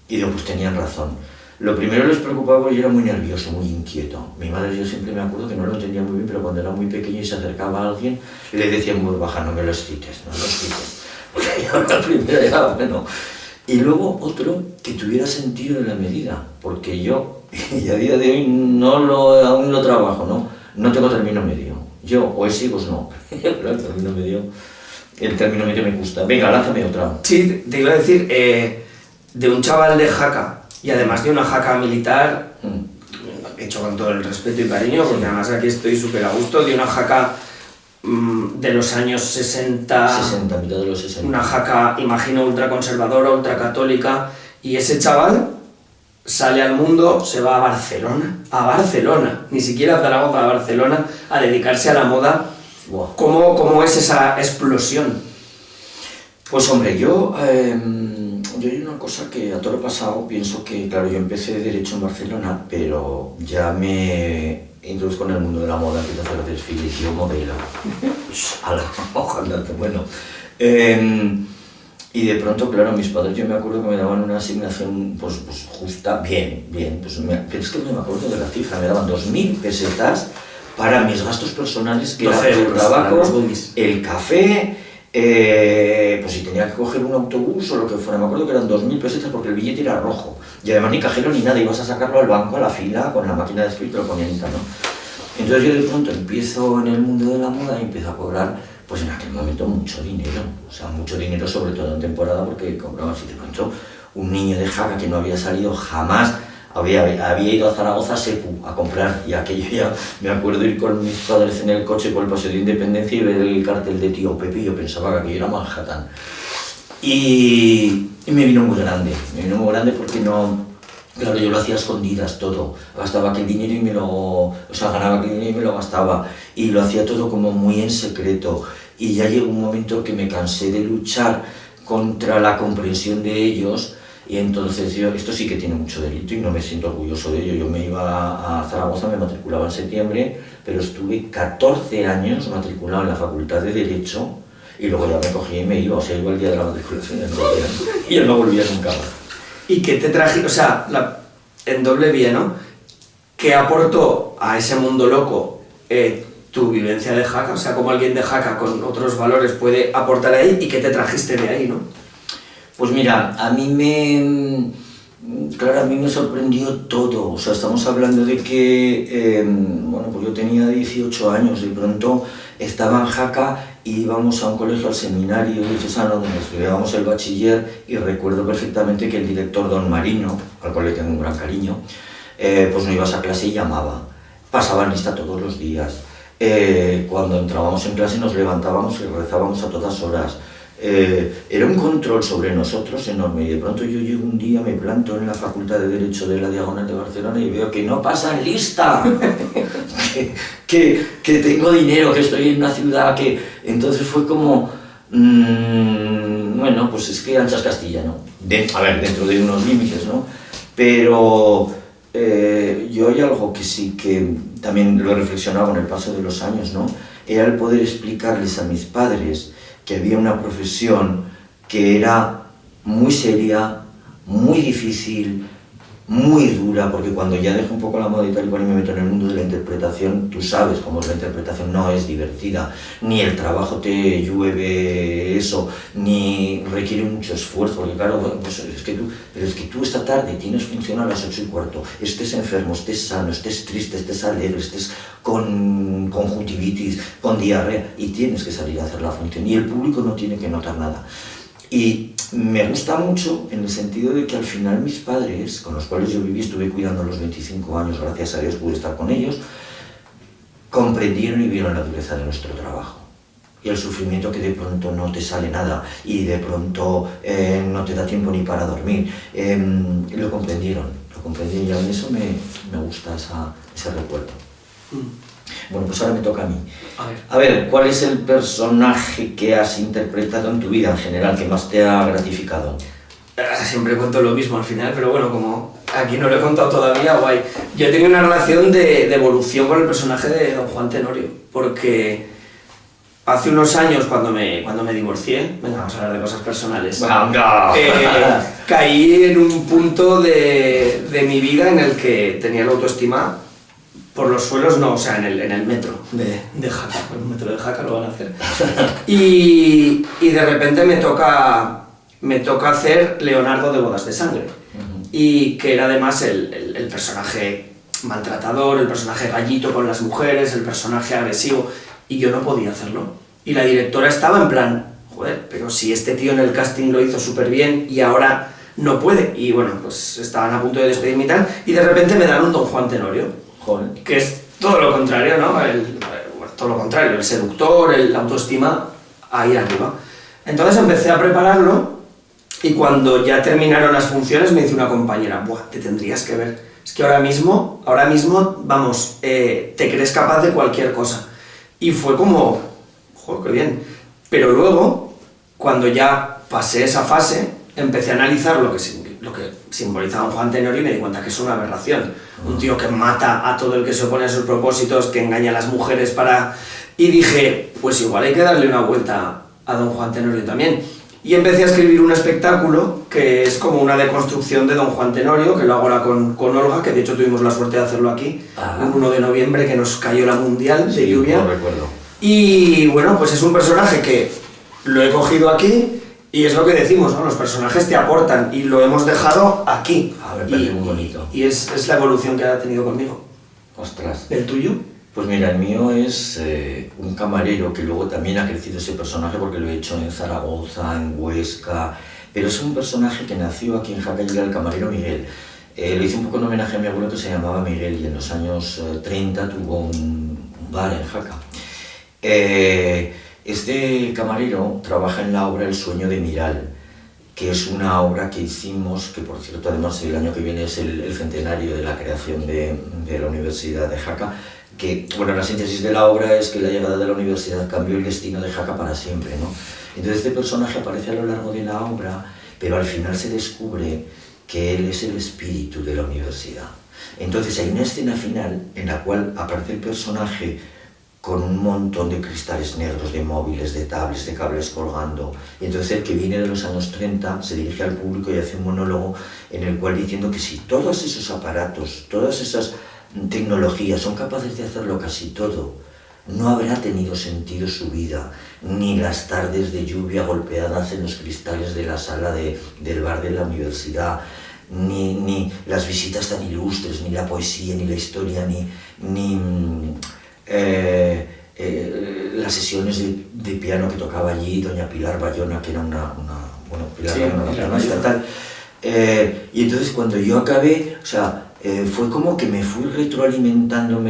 Y digo, pues tenían razón. Lo primero les preocupaba porque yo era muy nervioso, muy inquieto. Mi madre, yo siempre me acuerdo que no lo entendía muy bien, pero cuando era muy pequeño y se acercaba a alguien, le decía en voz baja, no me lo excites, no lo excites. Porque yo la primera era, bueno. Y luego otro, que tuviera sentido de la medida, porque yo, y a día de hoy aún lo trabajo, no tengo término medio. Yo, o es higos, no, pero el término medio me gusta. Venga, lánzame otra. Sí, te iba a decir, de un chaval de Jaca, y además de una jaca militar, hecho con todo el respeto y cariño, porque además aquí estoy súper a gusto, de una jaca de los años 60, mitad de los 60. Una jaca, imagino, ultraconservadora, ultracatólica, y ese chaval sale al mundo, se va a Barcelona, ni siquiera a Zaragoza, a Barcelona, a dedicarse a la moda. Wow. ¿Cómo es esa explosión? Pues hombre, yo hay una cosa que a todo lo pasado pienso que, claro, yo empecé Derecho en Barcelona, pero ya me introduzco en el mundo de la moda, empiezo a hacer desfiles, yo modelo. Ojalá, bueno. Y de pronto, claro, mis padres, yo me acuerdo que me daban una asignación pues justa, bien, pero es que no me acuerdo de la cifra, me daban 2.000 pesetas para mis gastos personales, que era el trabajo, el café, pues si tenía que coger un autobús o lo que fuera, me acuerdo que eran 2.000 pesetas porque el billete era rojo, y además ni cajero ni nada, ibas a sacarlo al banco, a la fila, con la máquina de escribir, te lo ponían y tal, ¿no? Entonces yo de pronto empiezo en el mundo de la moda y empiezo a cobrar, pues en aquel momento mucho dinero, o sea, mucho dinero sobre todo en temporada, porque cobraba así de pronto un niño de Jaca que no había salido jamás, había ido a Zaragoza Sepu a comprar, y aquello ya me acuerdo ir con mis padres en el coche por el Paseo de Independencia y ver el cartel de Tío Pepe, y yo pensaba que aquello era Manhattan. Y me vino muy grande porque no... Claro, yo lo hacía a escondidas todo, gastaba aquel dinero y ganaba aquel dinero y me lo gastaba, y lo hacía todo como muy en secreto, y ya llegó un momento que me cansé de luchar contra la comprensión de ellos, y entonces esto sí que tiene mucho delito y no me siento orgulloso de ello. Yo me iba a Zaragoza, me matriculaba en septiembre, pero estuve 14 años matriculado en la Facultad de Derecho, y luego ya me cogí y me iba, o sea, iba el día de la matriculación y ya no volvía nunca más. ¿Y qué te traje, o sea, en doble vía, ¿no? ¿Qué aportó a ese mundo loco tu vivencia de Jaca? O sea, cómo alguien de Jaca con otros valores puede aportar ahí, y qué te trajiste de ahí, ¿no? Pues mira, a mí me sorprendió todo. O sea, estamos hablando de que, pues yo tenía 18 años, de pronto estaba en Jaca y íbamos a un colegio, al seminario diocesano, donde estudiábamos el bachiller, y recuerdo perfectamente que el director, don Marino, al cual le tengo un gran cariño, pues no ibas a clase y llamaba. Pasaban lista todos los días. Cuando entrábamos en clase nos levantábamos y rezábamos a todas horas. Era un control sobre nosotros enorme, y de pronto yo llego un día, me planto en la Facultad de Derecho de la Diagonal de Barcelona y veo que no pasan lista, que tengo dinero, que estoy en una ciudad, que... Entonces fue como, bueno, pues es que anchas Castilla, ¿no? A ver, dentro de unos límites, ¿no? Pero yo hay algo que sí que también lo he reflexionado con el paso de los años, ¿no? Era el poder explicarles a mis padres que había una profesión que era muy seria, muy difícil, muy dura, porque cuando ya dejo un poco la moda y tal y cual y me meto en el mundo de la interpretación, tú sabes cómo es la interpretación, no es divertida, ni el trabajo te llueve eso, ni requiere mucho esfuerzo, porque claro, pues es que tú esta tarde tienes función a las 8:15, estés enfermo, estés sano, estés triste, estés alegre, estés con conjuntivitis, con diarrea, y tienes que salir a hacer la función, y el público no tiene que notar nada. Y me gusta mucho en el sentido de que al final mis padres, con los cuales yo viví, estuve cuidando los 25 años, gracias a Dios pude estar con ellos, comprendieron y vieron la dureza de nuestro trabajo. Y el sufrimiento que de pronto no te sale nada y de pronto no te da tiempo ni para dormir. Lo comprendieron y a mí eso me gusta ese recuerdo. Bueno, pues ahora me toca a mí. A ver, ¿cuál es el personaje que has interpretado en tu vida en general que más te ha gratificado? Siempre cuento lo mismo al final, pero bueno, como aquí no lo he contado todavía, guay. Yo he tenido una relación de evolución con el personaje de don Juan Tenorio, porque hace unos años, cuando me divorcié, venga, vamos a hablar de cosas personales, caí en un punto de mi vida en el que tenía la autoestima por los suelos, no, o sea, en el metro de Jaca, en el metro de Jaca lo van a hacer. Y de repente me toca hacer Leonardo de Bodas de Sangre, y que era además el personaje maltratador, el personaje gallito con las mujeres, el personaje agresivo, y yo no podía hacerlo. Y la directora estaba en plan, joder, pero si este tío en el casting lo hizo súper bien y ahora no puede. Y bueno, pues estaban a punto de despedirme y tal, y de repente me dan un don Juan Tenorio. Joder, que es todo lo contrario, ¿no? Todo lo contrario, el seductor, la autoestima ahí arriba. Entonces empecé a prepararlo, y cuando ya terminaron las funciones me dice una compañera, buah, te tendrías que ver. Es que ahora mismo, vamos, te crees capaz de cualquier cosa. Y fue como, joder, qué bien. Pero luego, cuando ya pasé esa fase, empecé a analizar lo que simbolizaba Juan Tenorio y me di cuenta que es una aberración. Un tío que mata a todo el que se opone a sus propósitos, que engaña a las mujeres para... Y dije, pues igual hay que darle una vuelta a don Juan Tenorio también. Y empecé a escribir un espectáculo que es como una deconstrucción de don Juan Tenorio, que lo hago ahora con Olga, que de hecho tuvimos la suerte de hacerlo aquí, un 1 de noviembre que nos cayó la mundial de lluvia. Lo recuerdo. Y bueno, pues es un personaje que lo he cogido aquí, y es lo que decimos, ¿no? Los personajes te aportan, y lo hemos dejado aquí. A ver, parece muy bonito. Y es la evolución que ha tenido conmigo. Ostras. ¿El tuyo? Pues mira, el mío es un camarero que luego también ha crecido ese personaje porque lo he hecho en Zaragoza, en Huesca, pero es un personaje que nació aquí en Jaca y era el camarero Miguel. Lo hice un poco en homenaje a mi abuelo que se llamaba Miguel y en los años 30 tuvo un bar en Jaca. Este camarero trabaja en la obra El sueño de Miral, que es una obra que hicimos, que por cierto además el año que viene es el centenario de la creación de la Universidad de Jaca, que, bueno, la síntesis de la obra es que la llegada de la universidad cambió el destino de Jaca para siempre, ¿no? Entonces este personaje aparece a lo largo de la obra, pero al final se descubre que él es el espíritu de la universidad. Entonces hay una escena final en la cual aparece el personaje con un montón de cristales negros, de móviles, de tablets, de cables colgando. Y entonces el que viene de los años 30 se dirige al público y hace un monólogo en el cual diciendo que si todos esos aparatos, todas esas tecnologías son capaces de hacerlo casi todo, no habrá tenido sentido su vida, ni las tardes de lluvia golpeadas en los cristales de la sala del bar de la universidad, ni las visitas tan ilustres, ni la poesía, ni la historia, ni las sesiones de piano que tocaba allí doña Pilar Bayona, que era bueno, Pilar Bayona, una pianista tal. Y entonces cuando yo acabé, o sea, fue como que me fui retroalimentando,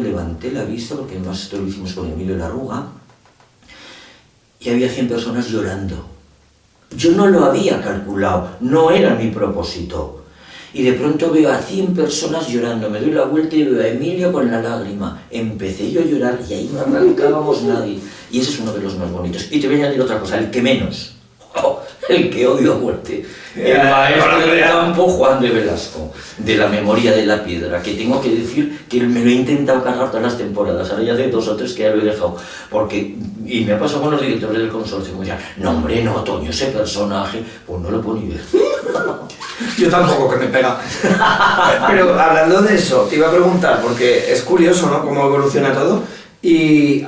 levanté la vista, porque además esto lo hicimos con Emilio Larruga, y había 100 personas llorando. Yo no lo había calculado, no era mi propósito. Y de pronto veo a 100 personas llorando, me doy la vuelta y veo a Emilio con la lágrima. Empecé yo a llorar y ahí no arrancábamos nadie. Y ese es uno de los más bonitos. Y te voy a añadir otra cosa, el que menos. El que odio a muerte. El maestro del campo Juan de Velasco, de La memoria de la piedra, que tengo que decir que me lo he intentado cargar todas las temporadas, ahora ya hace 2 o 3 que ya lo he dejado, porque, y me ha pasado con los directores del consorcio, me decían, no hombre, no, Toño, ese personaje, pues no lo puedo ni ver. Yo tampoco, que me pega. Pero hablando de eso, te iba a preguntar, porque es curioso, ¿no?, cómo evoluciona todo, y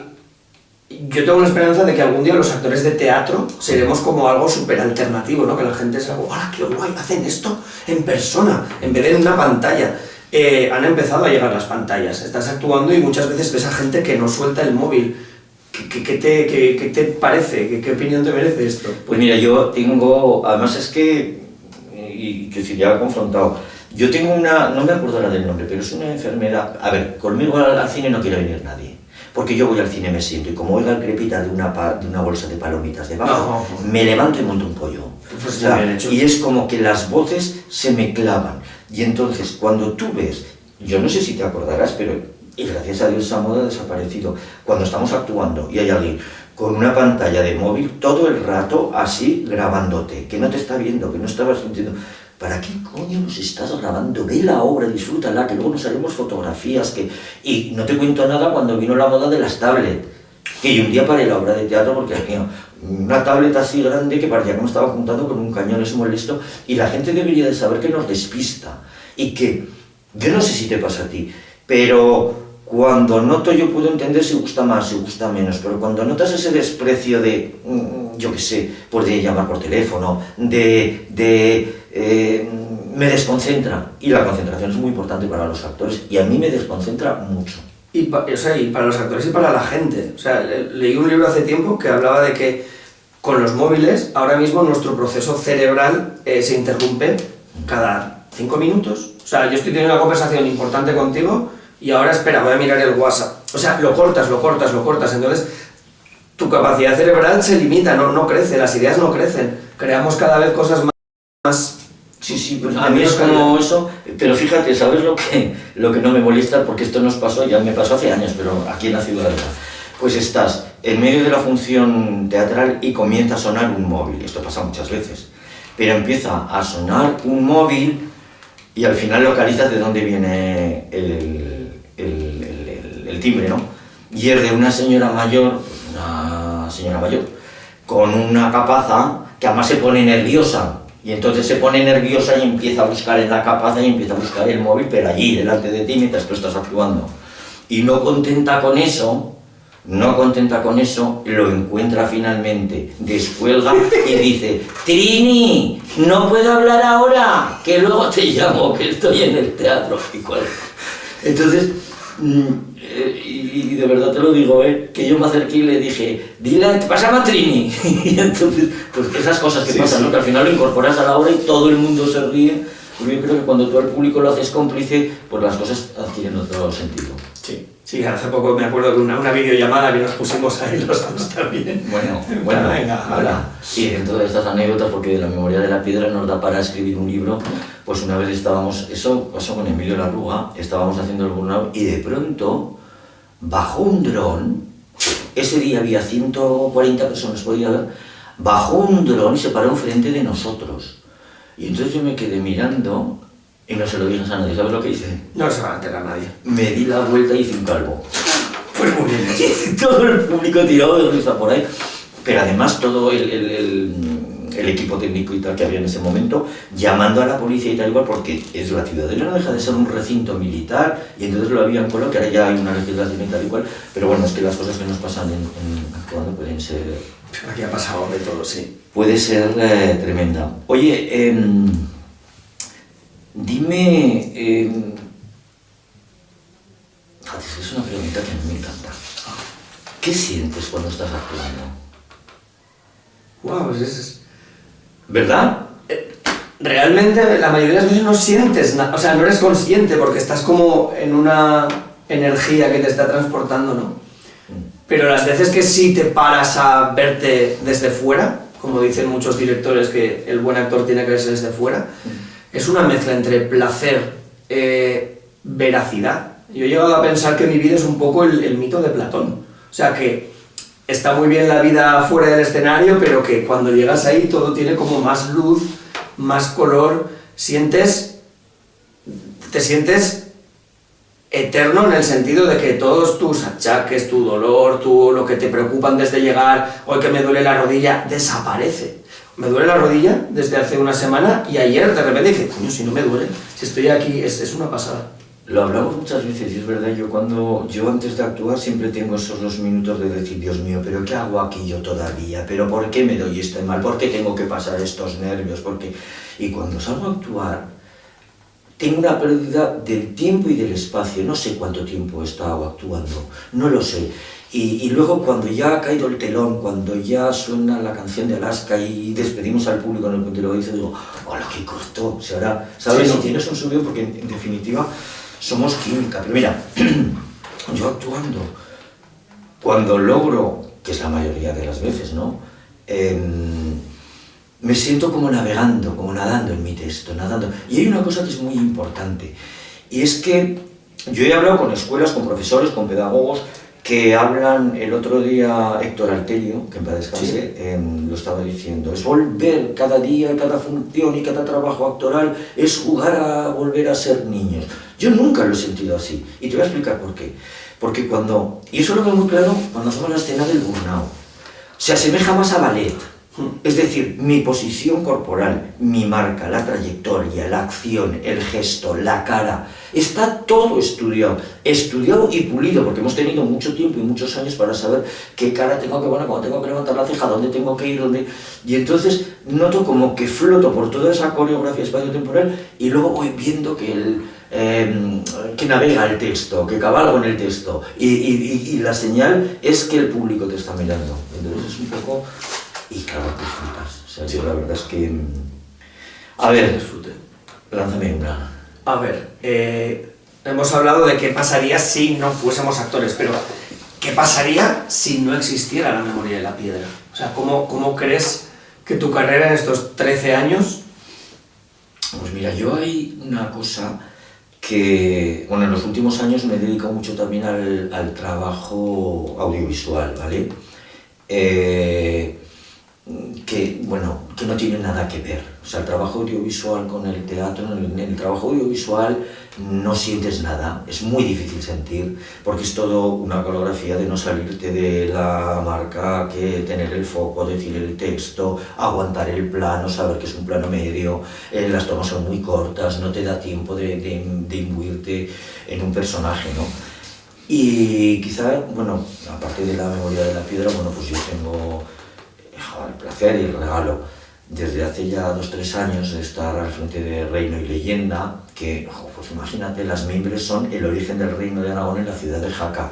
yo tengo la esperanza de que algún día los actores de teatro seremos como algo súper alternativo, ¿no? Que la gente sea como, ¡hola, qué guay! Hacen esto en persona, en vez de en una pantalla. Han empezado a llegar las pantallas, estás actuando y muchas veces ves a gente que no suelta el móvil. ¿Qué te parece? ¿Qué opinión te merece esto? Pues mira, yo tengo, además es que, y que si ya he confrontado, yo tengo una, no me acuerdo ahora del nombre, pero es una enfermedad. A ver, conmigo al cine no quiere venir nadie. Porque yo voy al cine, me siento, y como oiga el crepita de una bolsa de palomitas debajo, me levanto y monto un pollo. Pues o sea, y es como que las voces se me clavan. Y entonces, cuando tú ves, yo no sé si te acordarás, pero y gracias a Dios esa moda ha desaparecido, cuando estamos actuando y hay alguien con una pantalla de móvil todo el rato así grabándote, que no te está viendo, que no estabas sintiendo... ¿Para qué coño nos estás grabando? Ve la obra, disfrútala, que luego nos haremos fotografías, y no te cuento nada cuando vino la moda de las tablets, que yo un día paré la obra de teatro porque tenía una tablet así grande que parecía que me estaba juntando con un cañón, es molesto, y la gente debería de saber que nos despista, y que, yo no sé si te pasa a ti, pero cuando noto, yo puedo entender si gusta más, si gusta menos, pero cuando notas ese desprecio de, yo qué sé, pues de llamar por teléfono, me desconcentra, y la concentración es muy importante para los actores, y a mí me desconcentra mucho. Y para los actores y para la gente. O sea, leí un libro hace tiempo que hablaba de que con los móviles, ahora mismo nuestro proceso cerebral se interrumpe cada 5 minutos. O sea, yo estoy teniendo una conversación importante contigo y ahora, espera, voy a mirar el WhatsApp. O sea, lo cortas, entonces tu capacidad cerebral se limita, no crece, las ideas no crecen. Creamos cada vez cosas más... Sí, pues a mí es como eso, pero fíjate, ¿sabes lo que no me molesta? Porque esto nos pasó, ya me pasó hace años, pero aquí en la ciudad. Pues estás en medio de la función teatral y comienza a sonar un móvil, esto pasa muchas veces, pero empieza a sonar un móvil y al final localizas de dónde viene el timbre, ¿no? Y es de una señora mayor, con una capaza que además se pone nerviosa. Y entonces se pone nerviosa y empieza a buscar en la capaza y empieza a buscar el móvil, pero allí, delante de ti, mientras tú estás actuando. Y no contenta con eso, lo encuentra finalmente, descuelga y dice, Trini, no puedo hablar ahora, que luego te llamo, que estoy en el teatro. Y cuelga. Entonces, Y de verdad te lo digo, que yo me acerqué y le dije, dile, pásame a Trini. Y entonces, pues esas cosas que pasan, ¿no? Que al final lo incorporas a la hora y todo el mundo se ríe. Porque yo creo que cuando tú al público lo haces cómplice, pues las cosas adquieren otro sentido. Sí, hace poco me acuerdo de una videollamada que nos pusimos ahí los dos también. Bueno, venga, hola. Y dentro de estas anécdotas, porque de la memoria de la piedra nos da para escribir un libro, pues una vez estábamos, eso pasó con Emilio Larruga, estábamos haciendo el burnout y de pronto bajó un dron, ese día había 140 personas, podía haber, bajó un dron y se paró enfrente de nosotros. Y entonces yo me quedé mirando y no se lo dije a nadie. ¿Sabes lo que hice? No se va a enterar nadie. Me di la vuelta y hice un calvo. Pues muy bien. Y todo el público tirado de risa por ahí. Pero además todo el equipo técnico y tal que había en ese momento, llamando a la policía y tal igual, porque es la Ciudadela, no deja de ser un recinto militar, y entonces lo habían colocado, que ahora ya hay una legislación y tal igual, pero bueno, es que las cosas que nos pasan actuando pueden ser... Aquí ha pasado de todo, sí. Puede ser tremenda. Oye, dime... es una pregunta que a mí me encanta. ¿Qué sientes cuando estás actuando? Wow, pues es... ¿Verdad? Realmente la mayoría de las veces no sientes nada, o sea, no eres consciente porque estás como en una energía que te está transportando, ¿no? Pero las veces que sí te paras a verte desde fuera, como dicen muchos directores que el buen actor tiene que verse desde fuera, es una mezcla entre placer, veracidad. Yo he llegado a pensar que mi vida es un poco el mito de Platón. O sea, que está muy bien la vida fuera del escenario, pero que cuando llegas ahí todo tiene como más luz, más color, te sientes eterno en el sentido de que todos tus achaques, tu dolor, lo que te preocupan desde llegar, hoy que me duele la rodilla, desaparece. Me duele la rodilla desde hace una semana y ayer de repente dije, coño, si no me duele, si estoy aquí, es una pasada. Lo hablamos muchas veces y es verdad, yo antes de actuar siempre tengo esos 2 minutos de decir, Dios mío, ¿pero qué hago aquí yo todavía? ¿Pero por qué me doy este mal? ¿Por qué tengo que pasar estos nervios? ¿Por qué? Y cuando salgo a actuar, tengo una pérdida del tiempo y del espacio. No sé cuánto tiempo he estado actuando, no lo sé. Y luego cuando ya ha caído el telón, cuando ya suena la canción de Alaska y despedimos al público en el Puente de Loaiza, digo, ¡hola, qué corto! Se hará, ¿sabes? Sí, Si tienes un subido, porque en definitiva somos química. Pero mira, yo actuando, cuando logro, que es la mayoría de las veces, ¿no? Me siento como navegando, como nadando en mi texto, nadando. Y hay una cosa que es muy importante, y es que yo he hablado con escuelas, con profesores, con pedagogos, que hablan, el otro día Héctor Alterio, que en paz descanse, lo estaba diciendo, es volver cada día, cada función y cada trabajo actoral, es jugar a volver a ser niños. Yo nunca lo he sentido así, y te voy a explicar por qué. Porque cuando, y eso lo veo muy claro cuando hacemos la escena del burnout, se asemeja más a ballet. Es decir, mi posición corporal, mi marca, la trayectoria, la acción, el gesto, la cara, está todo estudiado y pulido, porque hemos tenido mucho tiempo y muchos años para saber qué cara tengo que poner, cuando tengo que levantar la ceja, dónde tengo que ir, y entonces noto como que floto por toda esa coreografía espacio-temporal y luego voy viendo que que navega el texto, que cabalgo en el texto, y la señal es que el público te está mirando. Entonces es un poco... Y claro, disfrutas. O sea, yo la verdad es que... A ver, disfrute. Lánzame una. A ver, hemos hablado de qué pasaría si no fuésemos actores, pero ¿qué pasaría si no existiera la memoria de la piedra? O sea, ¿cómo crees que tu carrera en estos 13 años...? Pues mira, yo hay una cosa que... Bueno, en los últimos años me he dedicado mucho también al trabajo audiovisual, ¿vale? Que no tiene nada que ver. O sea, el trabajo audiovisual con el teatro, en el trabajo audiovisual no sientes nada, es muy difícil sentir, porque es todo una coreografía de no salirte de la marca, que tener el foco, decir el texto, aguantar el plano, saber que es un plano medio, las tomas son muy cortas, no te da tiempo de imbuirte en un personaje, ¿no? Y quizá, bueno, aparte de la memoria de la piedra, bueno, pues yo tengo el placer y el regalo desde hace ya 2 o 3 años de estar al frente de Reino y Leyenda, que, pues imagínate, las mimbres son el origen del Reino de Aragón en la ciudad de Jaca.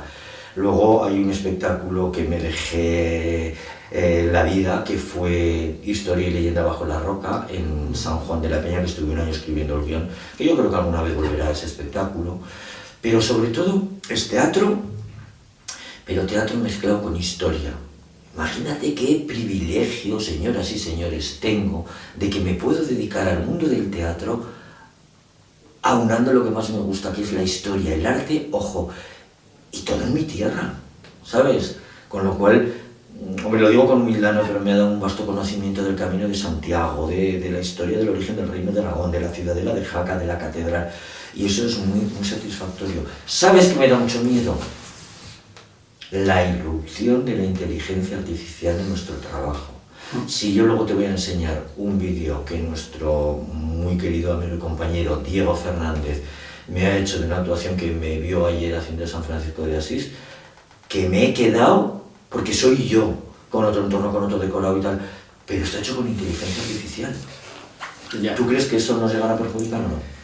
Luego hay un espectáculo que me dejé la vida, que fue Historia y Leyenda bajo la roca, en San Juan de la Peña, que estuve un año escribiendo el guión, que yo creo que alguna vez volverá a ese espectáculo. Pero sobre todo es teatro, pero teatro mezclado con historia. Imagínate qué privilegio, señoras y señores, tengo de que me puedo dedicar al mundo del teatro aunando lo que más me gusta, que es la historia, el arte, ojo, y todo en mi tierra, ¿sabes? Con lo cual, hombre, lo digo con humildad, ¿no? Pero me ha dado un vasto conocimiento del Camino de Santiago, de la historia del origen del Reino de Aragón, de la ciudadela de Jaca, de la catedral, y eso es muy, muy satisfactorio. ¿Sabes qué me da mucho miedo? La irrupción de la inteligencia artificial en nuestro trabajo. Si yo luego te voy a enseñar un vídeo que nuestro muy querido amigo y compañero Diego Fernández me ha hecho de una actuación que me vio ayer haciendo San Francisco de Asís, que me he quedado, porque soy yo, con otro entorno, con otro decorado y tal, pero está hecho con inteligencia artificial. Ya. ¿Tú crees que eso nos llegará a perjudicar o no?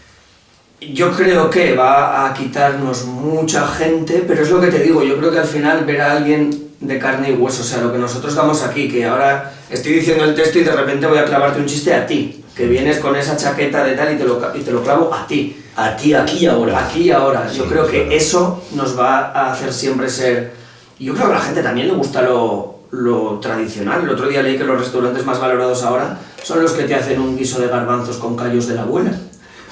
Yo creo que va a quitarnos mucha gente, pero es lo que te digo, yo creo que al final ver a alguien de carne y hueso, o sea, lo que nosotros damos aquí, que ahora estoy diciendo el texto y de repente voy a clavarte un chiste a ti, que vienes con esa chaqueta de tal y te lo clavo a ti. A ti, aquí y ahora. Aquí y ahora. Sí, yo creo que claro. eso nos va a hacer siempre ser... Y yo creo que a la gente también le gusta lo tradicional. El otro día leí que los restaurantes más valorados ahora son los que te hacen un guiso de garbanzos con callos de la abuela.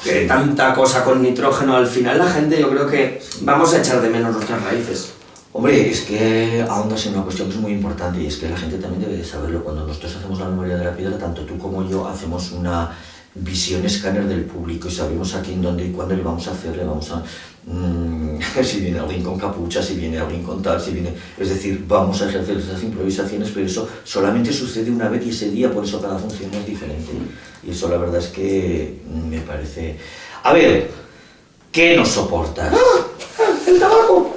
Que tanta cosa con nitrógeno, al final la gente, yo creo que vamos a echar de menos nuestras raíces. Hombre, es que ahondas en una cuestión que es muy importante y es que la gente también debe de saberlo. Cuando nosotros hacemos la memoria de la piedra, tanto tú como yo hacemos una visión escáner del público y sabemos a quién, dónde y cuándo le vamos a hacer, le vamos a... si viene alguien con capucha, si viene alguien con tal, si viene... Es decir, vamos a ejercer esas improvisaciones, pero eso solamente sucede una vez y ese día, por eso cada función es diferente. Y eso la verdad es que me parece... A ver, ¿qué nos soportas? ¡El tabaco!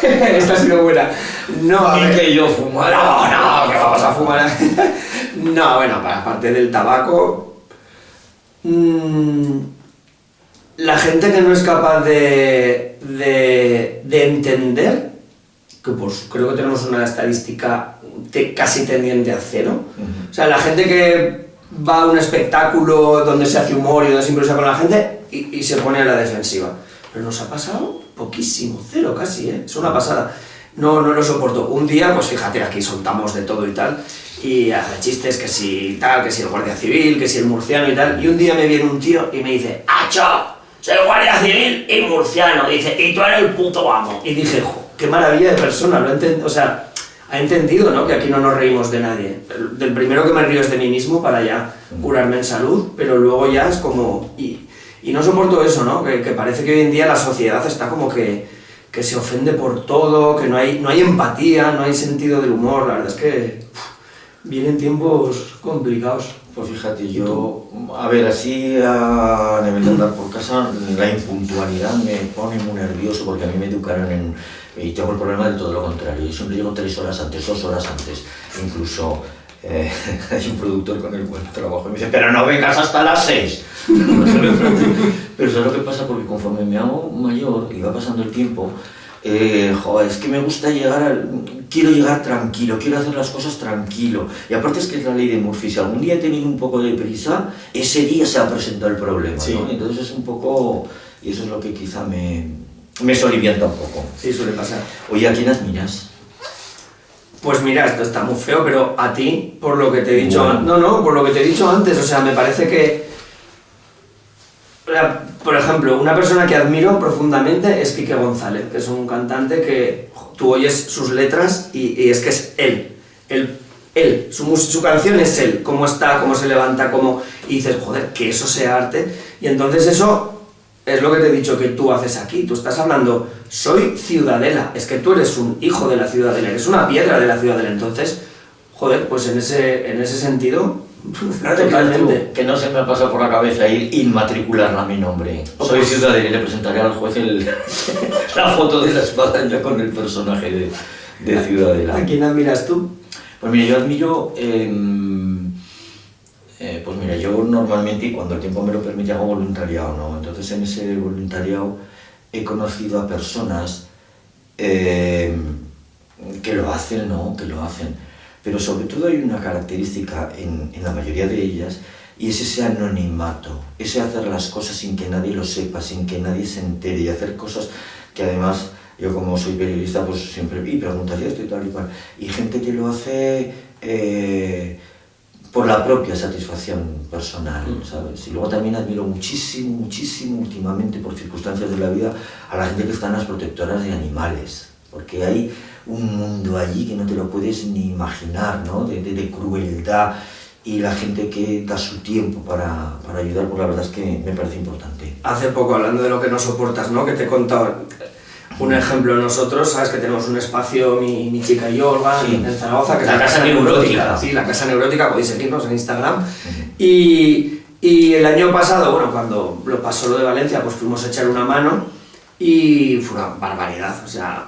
Esta ha sido buena. No, a Y ver. que yo fumara. No, que vamos a fumar. No, bueno, aparte del tabaco, la gente que no es capaz de entender, que pues creo que tenemos una estadística casi tendiente a 0. O sea, la gente que va a un espectáculo donde se hace humor y donde se improvisa con la gente y se pone a la defensiva. Pero nos ha pasado poquísimo, 0 casi, ¿eh? Es una pasada. No lo soporto. Un día, pues fíjate, aquí soltamos de todo y tal, y hace chistes que si tal, que si el guardia civil, que si el murciano y tal, y un día me viene un tío y me dice: ¡Acho! Soy el guardia civil y murciano, dice, y tú eres el puto amo. Y dije: ¡jo, qué maravilla de persona! O sea, ha entendido, ¿no?, que aquí no nos reímos de nadie. Del primero que me río es de mí mismo para ya curarme en salud, pero luego ya es como... Y no soporto eso, ¿no? Que parece que hoy en día la sociedad está como que se ofende por todo, que no hay empatía, no hay sentido del humor. La verdad es que vienen tiempos complicados. Pues fíjate, yo, a ver, así a nivel de andar por casa, la impuntualidad me pone muy nervioso porque a mí me educaron y tengo el problema de todo lo contrario. Yo siempre llego 3 horas antes, 2 horas antes, incluso hay un productor con el cual trabajo y me dice: pero no vengas hasta las 6. Pero ¿sabes lo que pasa? Porque conforme me hago mayor y va pasando el tiempo, es que me gusta quiero llegar tranquilo, quiero hacer las cosas tranquilo. Y aparte es que es la ley de Murphy, si algún día he tenido un poco de prisa, ese día se ha presentado el problema, Sí. ¿no? Entonces es un poco, y eso es lo que quizá me solivianta un poco. Sí, suele pasar. Oye, ¿a quién admiras? Pues mira, esto está muy feo, pero a ti, por lo que te he dicho... Bueno. por lo que te he dicho antes, o sea, me parece que... Por ejemplo, una persona que admiro profundamente es Quique González, que es un cantante que tú oyes sus letras y es que es él. Su canción es él, cómo está, cómo se levanta, y dices, joder, que eso sea arte. Y entonces eso es lo que te he dicho que tú haces aquí. Tú estás hablando, soy ciudadela, es que tú eres un hijo de la ciudadela, eres una piedra de la ciudadela. Entonces, joder, pues en ese sentido... Totalmente. Que no se me ha pasado por la cabeza ir inmatricularla a mi nombre. Soy ciudadano y le presentaré al juez la foto de la espadaña con el personaje de Ciudadela. ¿A quién admiras tú? Pues mira, yo admiro Pues mira, yo normalmente, cuando el tiempo me lo permite, hago voluntariado, ¿no? Entonces en ese voluntariado he conocido a personas que lo hacen, ¿no? Que lo hacen. Pero sobre todo hay una característica en la mayoría de ellas, y es ese anonimato, ese hacer las cosas sin que nadie lo sepa, sin que nadie se entere, y hacer cosas que además, yo como soy periodista, pues siempre vi preguntas y esto y tal y cual, y gente que lo hace por la propia satisfacción personal, ¿sabes? Y luego también admiro muchísimo últimamente, por circunstancias de la vida, a la gente que está en las protectoras de animales, porque hay un mundo allí que no te lo puedes ni imaginar, ¿no? De crueldad, y la gente que da su tiempo para ayudar, pues la verdad es que me parece importante. Hace poco, hablando de lo que no soportas, ¿no? Que te he contado un ejemplo. Nosotros, sabes que tenemos un espacio, mi chica y yo, Olga, sí, en Zaragoza, que la es la Casa Neurótica. Sí, la Casa Neurótica, podéis seguirnos en Instagram. Y el año pasado, bueno, cuando lo pasó lo de Valencia, pues fuimos a echar una mano y fue una barbaridad, o sea,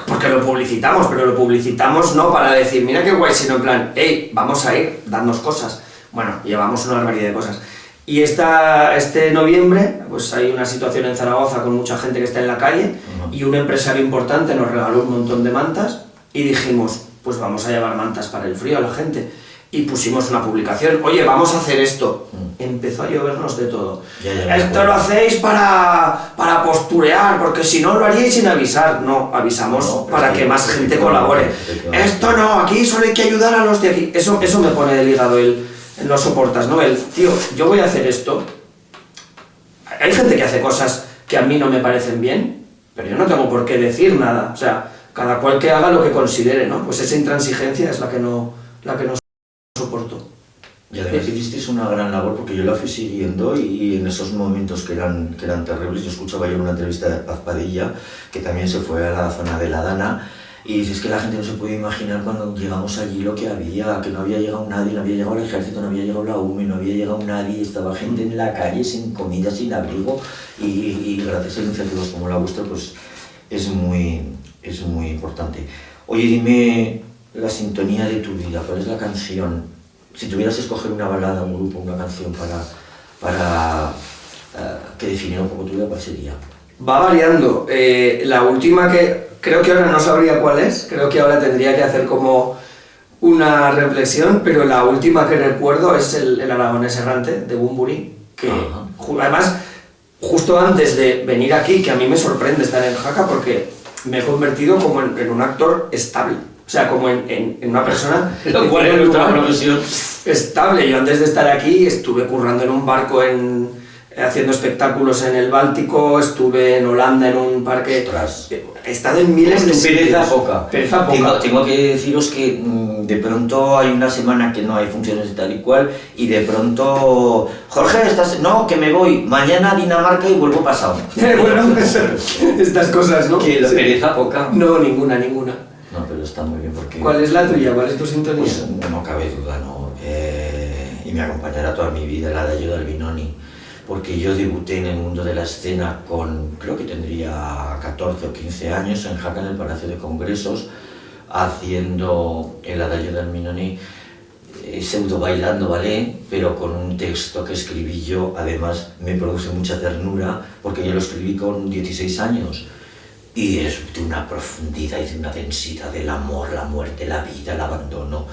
porque lo publicitamos, pero lo publicitamos no para decir, mira qué guay, sino en plan, hey, vamos a ir, dadnos cosas. Bueno, llevamos una barbaridad de cosas. Y este noviembre, pues hay una situación en Zaragoza con mucha gente que está en la calle, y un empresario importante nos regaló un montón de mantas, y dijimos, pues vamos a llevar mantas para el frío a la gente. Y pusimos una publicación, oye, vamos a hacer esto. Empezó a llovernos de todo. Esto lo hacéis para posturear, porque si no lo haríais sin avisar. No, avisamos para que más gente colabore. Esto no, aquí solo hay que ayudar a los de aquí. Eso me pone del hígado, no soportas, ¿no? Tío, yo voy a hacer esto. Hay gente que hace cosas que a mí no me parecen bien, pero yo no tengo por qué decir nada. O sea, cada cual que haga lo que considere, ¿no? Pues esa intransigencia es la que no soporto. Y además hicisteis una gran labor, porque yo la fui siguiendo, y en esos momentos que eran terribles, yo escuchaba ayer una entrevista de Paz Padilla, que también se fue a la zona de la Dana, y dices que la gente no se puede imaginar cuando llegamos allí lo que había, que no había llegado nadie, no había llegado el ejército, no había llegado la UME, no había llegado nadie, estaba gente en la calle sin comida, sin abrigo, y gracias a iniciativas como la vuestra, pues es muy importante. Oye, dime la sintonía de tu vida, ¿cuál es la canción? Si tuvieras que escoger una balada, un grupo, una canción para que definiera un poco tu vida, ¿cuál sería? Va variando. La última que creo que ahora no sabría cuál es, creo que ahora tendría que hacer como una reflexión, pero la última que recuerdo es el Aragonés Errante de Bunbury, que además justo antes de venir aquí, que a mí me sorprende estar en Jaca porque me he convertido como en un actor estable. O sea, como en una persona... Lo cual es nuestra profesión. Estable. Yo antes de estar aquí estuve currando en un barco haciendo espectáculos en el Báltico, estuve en Holanda en un parque... Ostras. He estado en miles de sitios. Pereza poca. Pereza poca. Tengo que deciros que de pronto hay una semana que no hay funciones y tal y cual, y de pronto... Jorge, no, que me voy mañana a Dinamarca y vuelvo pasado. Bueno, estas cosas, ¿no? Que la pereza poca. No, ninguna. No, pero está muy bien porque... ¿Cuál es la tuya? ¿Cuál es tu sintonía? Pues no cabe duda, ¿no? Y me acompañará toda mi vida la de Dayo Albinoni, porque yo debuté en el mundo de la escena creo que tendría 14 o 15 años, en Jaca, en el Palacio de Congresos, haciendo el Adagio de Albinoni, pseudo bailando ballet, pero con un texto que escribí yo. Además me produce mucha ternura, porque yo lo escribí con 16 años. Y es de una profundidad y de una densidad del amor, la muerte, la vida, el abandono.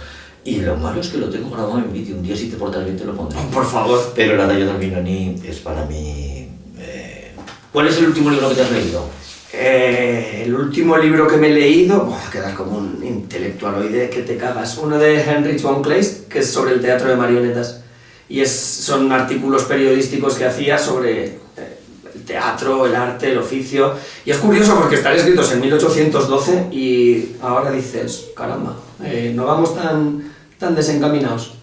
Y lo malo es que lo tengo grabado en vídeo. Un día, si te portas bien, te lo pondré. Por favor. Pero el Adagio de Albinoni es para mí... ¿Cuál es el último libro que te has leído? El último libro que me he leído... Voy a quedar como un intelectualoide que te cagas. Uno de Heinrich von Kleist, que es sobre el teatro de marionetas. Y son artículos periodísticos que hacía sobre... teatro, el arte, el oficio, y es curioso porque están escritos en 1812 y ahora dices, caramba, no vamos tan desencaminados.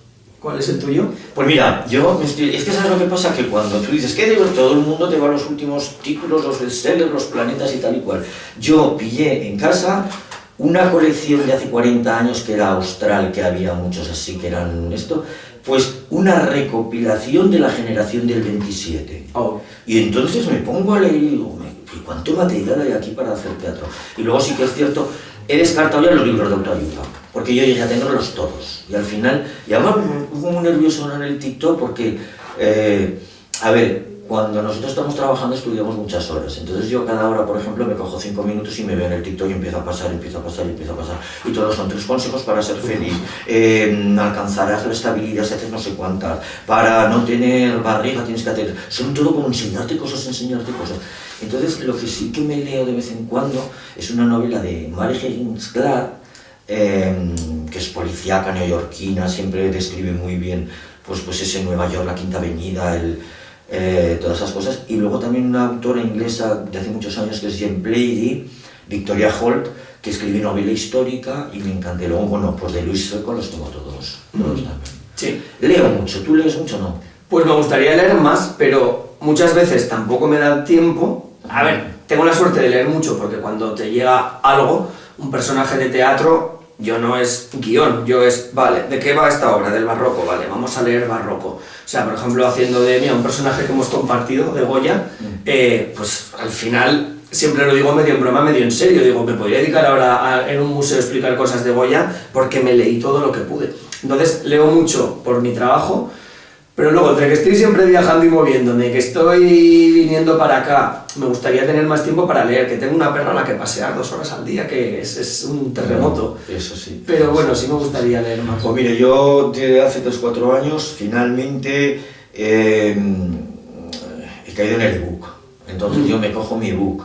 ¿Cuál es el tuyo? Pues mira, es que sabes lo que pasa, que cuando tú dices que todo el mundo te va a los últimos títulos, los bestsellers, los planetas y tal y cual. Yo pillé en casa una colección de hace 40 años que era austral, que había muchos así que eran pues una recopilación de la generación del 27. Oh. Y entonces me pongo a leer y digo, ¿cuánto material hay aquí para hacer teatro? Y luego sí que es cierto, he descartado ya los libros de autoayuda, porque yo llegué a tenerlos todos. Y al final, y además fue muy nervioso en el TikTok porque, a ver, cuando nosotros estamos trabajando estudiamos muchas horas, entonces yo cada hora, por ejemplo, me cojo 5 minutos y me veo en el TikTok y empiezo a pasar, y todos son 3 consejos para ser feliz, alcanzarás la estabilidad si haces no sé cuántas, para no tener barriga tienes que hacer, son todo como enseñarte cosas. Entonces lo que sí que me leo de vez en cuando es una novela de Mary Higgins Clark, que es policíaca neoyorquina, siempre describe muy bien pues ese Nueva York, la Quinta Avenida, todas esas cosas, y luego también una autora inglesa de hace muchos años que es Jane Brady, Victoria Holt, que escribe novela histórica y me encanta. Y luego, bueno, pues de Luis Seco los tengo todos también. Sí. Leo mucho, ¿tú lees mucho o no? Pues me gustaría leer más, pero muchas veces tampoco me da tiempo. A ver, tengo la suerte de leer mucho porque cuando te llega algo, un personaje de teatro, yo no es guión, yo es, vale, ¿de qué va esta obra? Del barroco, vale, vamos a leer barroco. O sea, por ejemplo, haciendo de mí a un personaje que hemos compartido, de Goya, pues al final, siempre lo digo medio en broma, medio en serio, digo, me podría dedicar ahora en un museo a explicar cosas de Goya porque me leí todo lo que pude. Entonces, leo mucho por mi trabajo, pero luego, entre que estoy siempre viajando y moviéndome, que estoy viniendo para acá, me gustaría tener más tiempo para leer, que tengo una perra a la que pasear 2 horas al día, que es un terremoto. Eso sí. Pero bueno, sí me gustaría leer más. Pues mire, yo desde hace 3-4 años finalmente he caído en el ebook. Entonces yo me cojo mi ebook.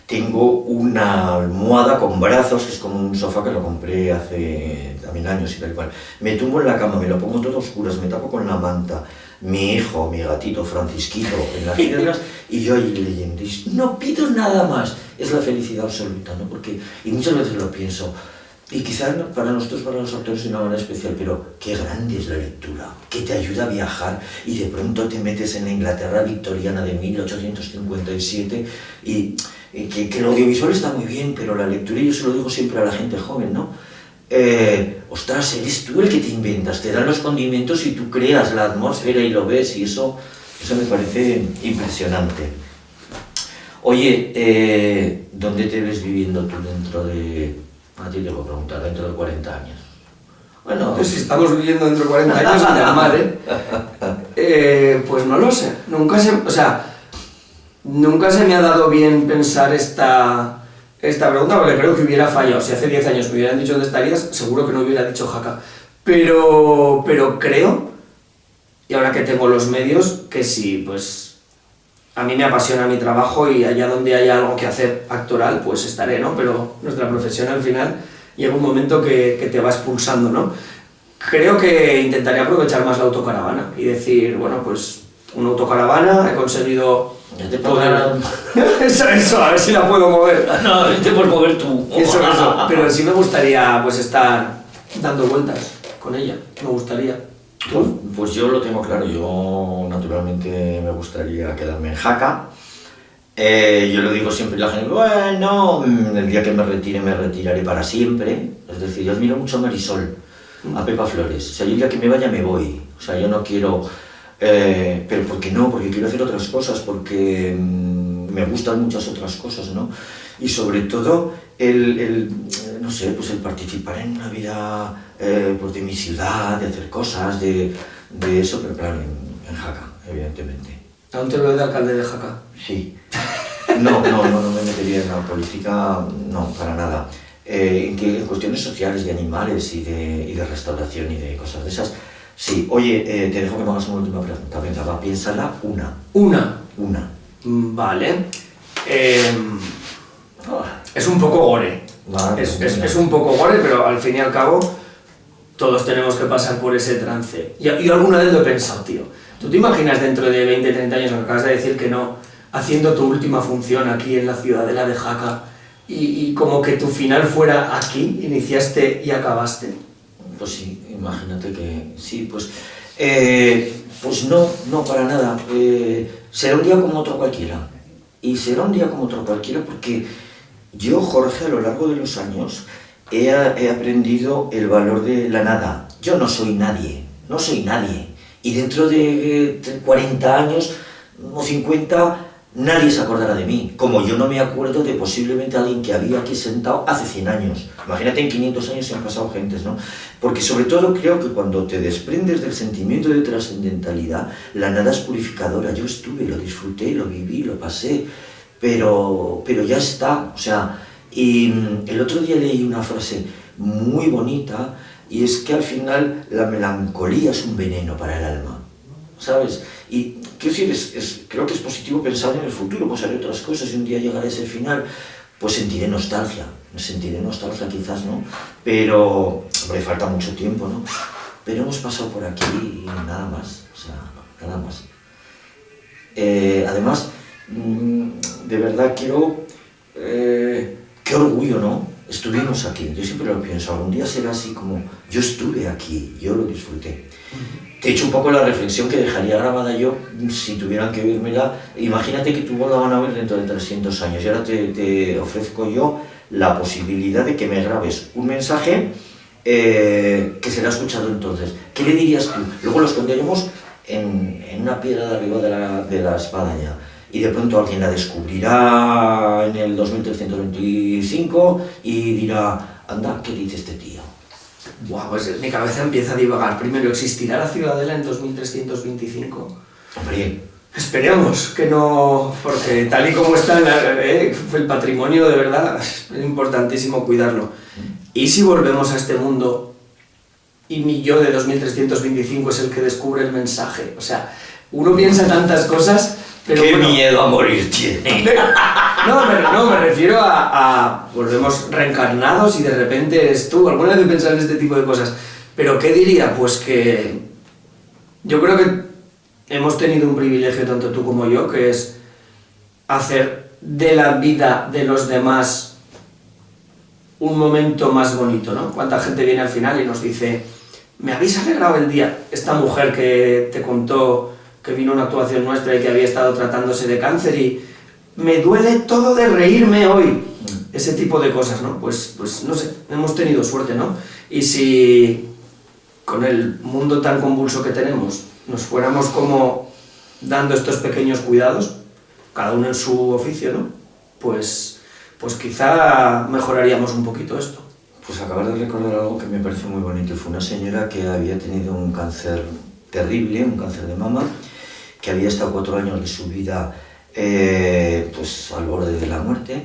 Tengo una almohada con brazos, que es como un sofá que lo compré hace también años y tal cual. Me tumbo en la cama, me lo pongo todo a oscuras, me tapo con la manta. Mi hijo, mi gatito Francisquito en las piernas y yo ahí leyendo. Y no pido nada más. Es la felicidad absoluta, ¿no? Porque, y muchas veces lo pienso, y quizás para nosotros, para los autores, de una manera especial, pero qué grande es la lectura, que te ayuda a viajar y de pronto te metes en la Inglaterra victoriana de 1857 y que el audiovisual está muy bien, pero la lectura, y yo se lo digo siempre a la gente joven, ¿no? Ostras, eres tú el que te inventas, te dan los condimentos y tú creas la atmósfera y lo ves, y eso me parece impresionante. Oye, ¿dónde te ves viviendo tú dentro de... A ti te voy a preguntar, dentro de 40 años. Bueno, pues si estamos viviendo dentro de 40 años, es normal, pues no lo sé. Nunca se me ha dado bien pensar esta pregunta, porque creo que hubiera fallado. Si hace 10 años me hubieran dicho dónde estarías, seguro que no hubiera dicho Jaca. Pero creo, y ahora que tengo los medios, que sí, pues a mí me apasiona mi trabajo y allá donde haya algo que hacer actoral, pues estaré, ¿no? Pero nuestra profesión al final llega un momento que te va expulsando, ¿no? Creo que intentaré aprovechar más la autocaravana y decir, bueno, pues una autocaravana, he conseguido... Ya te poder... Eso, a ver si la puedo mover. No, te puedes mover tú. Eso, pero sí me gustaría pues estar dando vueltas con ella, me gustaría. Pues yo lo tengo claro, yo naturalmente me gustaría quedarme en Jaca. Yo lo digo siempre a la gente, bueno, el día que me retire me retiraré para siempre. Es decir, yo admiro mucho a Marisol, a Pepa Flores. O sea, yo el día que me vaya me voy. O sea, yo no quiero... pero ¿por qué no? Porque quiero hacer otras cosas, porque me gustan muchas otras cosas, ¿no? Y sobre todo no sé, pues el participar en una vida pues de mi ciudad, de hacer cosas, de eso, pero claro, en Jaca, evidentemente. ¿Aún te veo de alcalde de Jaca? Sí. No me metería en la política, no, para nada. En cuestiones sociales, de animales y de restauración y de cosas de esas. Sí, oye, te dejo que me hagas una última pregunta. Venga, va, piénsala una. ¿Una? Vale. Es un poco gore. Vale, es un poco gore, pero al fin y al cabo todos tenemos que pasar por ese trance. Yo alguna vez lo he pensado, tío. ¿Tú te imaginas dentro de 20, 30 años, me acabas de decir que no, haciendo tu última función aquí en la ciudadela de Jaca y como que tu final fuera aquí, iniciaste y acabaste? Pues sí, imagínate que sí, pues no, para nada. Será un día como otro cualquiera. Y será un día como otro cualquiera porque yo, Jorge, a lo largo de los años he aprendido el valor de la nada. Yo no soy nadie. Y dentro de 40 años o 50 nadie se acordará de mí, como yo no me acuerdo de posiblemente alguien que había aquí sentado hace 100 años. Imagínate, en 500 años se han pasado gentes, ¿no? Porque sobre todo creo que cuando te desprendes del sentimiento de trascendentalidad, la nada es purificadora. Yo estuve, lo disfruté, lo viví, lo pasé, pero ya está. O sea, y el otro día leí una frase muy bonita, y es que al final la melancolía es un veneno para el alma, ¿sabes? Y quiero decir, creo que es positivo pensar en el futuro, pues haré otras cosas y un día llegará ese final, pues sentiré nostalgia quizás, ¿no? Pero, hombre, falta mucho tiempo, ¿no? Pero hemos pasado por aquí y nada más, o sea, nada más. Además, de verdad quiero, qué orgullo, ¿no? Estuvimos aquí, yo siempre lo pienso, algún día será así como, yo estuve aquí, yo lo disfruté. Te he hecho un poco la reflexión que dejaría grabada yo, si tuvieran que oírmela. Imagínate que tu voz la van a oír dentro de 300 años, y ahora te ofrezco yo la posibilidad de que me grabes un mensaje que será escuchado entonces. ¿Qué le dirías tú? Luego lo esconderemos en una piedra de arriba de la espadaña, y de pronto alguien la descubrirá en el 2325 y dirá, anda, ¿qué dice este tío? Buah, pues mi cabeza empieza a divagar. Primero, ¿existirá la Ciudadela en 2325? Hombre, esperemos que no, porque tal y como está el patrimonio, de verdad, es importantísimo cuidarlo. ¿Y si volvemos a este mundo y mi yo de 2325 es el que descubre el mensaje? O sea, uno piensa tantas cosas, pero qué bueno, miedo a morir tiene. No, me refiero a volvemos reencarnados y de repente eres tú. Alguna vez he pensado en este tipo de cosas. Pero ¿qué diría? Pues que yo creo que hemos tenido un privilegio, tanto tú como yo, que es hacer de la vida de los demás un momento más bonito, ¿no? Cuánta gente viene al final y nos dice, me habéis alegrado el día. Esta mujer que te contó que vino a una actuación nuestra y que había estado tratándose de cáncer y me duele todo de reírme hoy. Ese tipo de cosas, ¿no? Pues no sé, hemos tenido suerte, ¿no? Y si con el mundo tan convulso que tenemos nos fuéramos como dando estos pequeños cuidados, cada uno en su oficio, ¿no? Pues quizá mejoraríamos un poquito esto. Pues acabas de recordar algo que me parece muy bonito. Fue una señora que había tenido un cáncer terrible, un cáncer de mama, que había estado 4 años de su vida pues al borde de la muerte,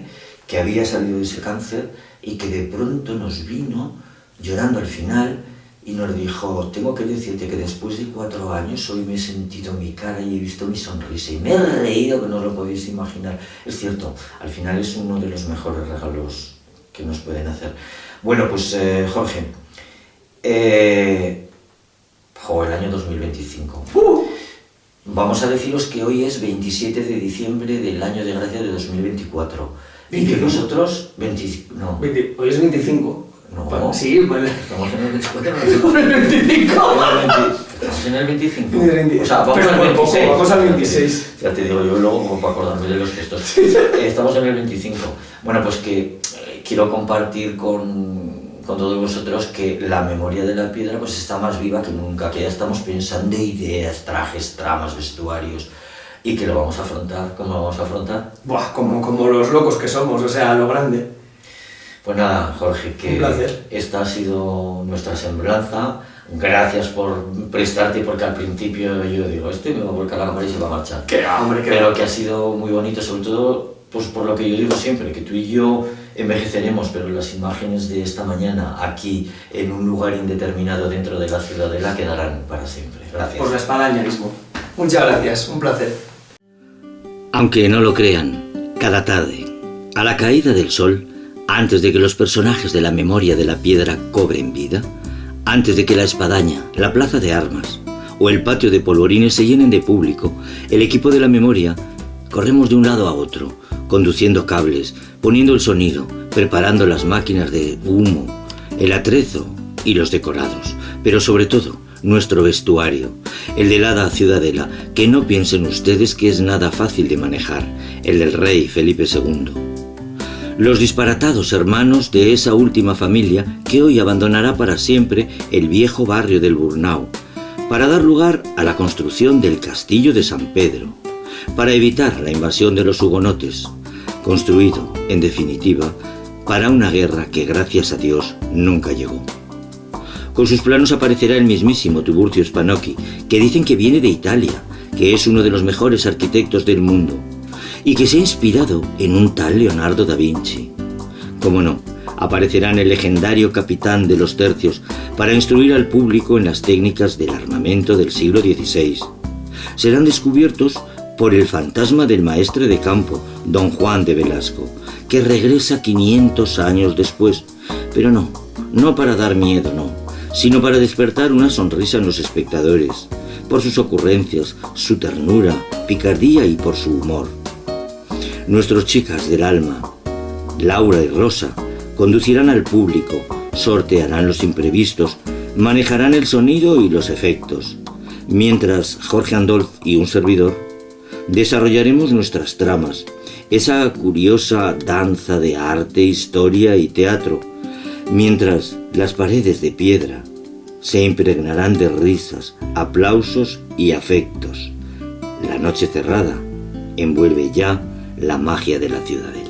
que había salido de ese cáncer y que de pronto nos vino llorando al final y nos dijo, tengo que decirte que después de 4 años hoy me he sentido mi cara y he visto mi sonrisa y me he reído que no lo podéis imaginar. Es cierto, al final es uno de los mejores regalos que nos pueden hacer. Bueno, pues Jorge, el año 2025. Vamos a deciros que hoy es 27 de diciembre del año de gracia de 2024. Y que nosotros... Hoy es 25. No. Sí, pues... Estamos en el 24. ¿En el 25? Estamos en el 25. O sea, vamos al 26. Vamos al 26. Ya te digo yo luego, como para acordarme de los gestos. Estamos en el 25. Bueno, pues que quiero compartir con todos vosotros que la memoria de la piedra pues está más viva que nunca, que ya estamos pensando ideas, trajes, tramas, vestuarios, y que lo vamos a afrontar. ¿Cómo lo vamos a afrontar? Buah, como los locos que somos, o sea, lo grande. Pues nada, Jorge, que un placer. Esta ha sido nuestra semblanza. Gracias por prestarte, porque al principio yo digo, me va a volcar la cámara y se va a marchar. Pero que ha sido muy bonito, sobre todo pues por lo que yo digo siempre, que tú y yo envejeceremos, pero las imágenes de esta mañana aquí en un lugar indeterminado dentro de la Ciudadela quedarán para siempre. Gracias. Por la espadaña mismo. Muchas gracias, un placer. Aunque no lo crean, cada tarde, a la caída del sol, antes de que los personajes de la memoria de la piedra cobren vida, antes de que la espadaña, la plaza de armas o el patio de polvorines se llenen de público, el equipo de la memoria corremos de un lado a otro, conduciendo cables, poniendo el sonido, preparando las máquinas de humo, el atrezo y los decorados, pero sobre todo nuestro vestuario, el de la Ciudadela, que no piensen ustedes que es nada fácil de manejar, el del rey Felipe II. Los disparatados hermanos de esa última familia que hoy abandonará para siempre el viejo barrio del Burnau, para dar lugar a la construcción del Castillo de San Pedro, para evitar la invasión de los hugonotes, construido, en definitiva, para una guerra que, gracias a Dios, nunca llegó. Con sus planos aparecerá el mismísimo Tiburcio Spanocchi, que dicen que viene de Italia, que es uno de los mejores arquitectos del mundo, y que se ha inspirado en un tal Leonardo da Vinci. Cómo no, aparecerán el legendario capitán de los tercios para instruir al público en las técnicas del armamento del siglo XVI. Serán descubiertos por el fantasma del maestre de campo, don Juan de Velasco, que regresa 500 años después, pero no para dar miedo, no, sino para despertar una sonrisa en los espectadores, por sus ocurrencias, su ternura, picardía y por su humor. Nuestras chicas del alma, Laura y Rosa, conducirán al público, sortearán los imprevistos, manejarán el sonido y los efectos, mientras Jorge Andolz y un servidor desarrollaremos nuestras tramas, esa curiosa danza de arte, historia y teatro, mientras las paredes de piedra se impregnarán de risas, aplausos y afectos. La noche cerrada envuelve ya la magia de la ciudadela.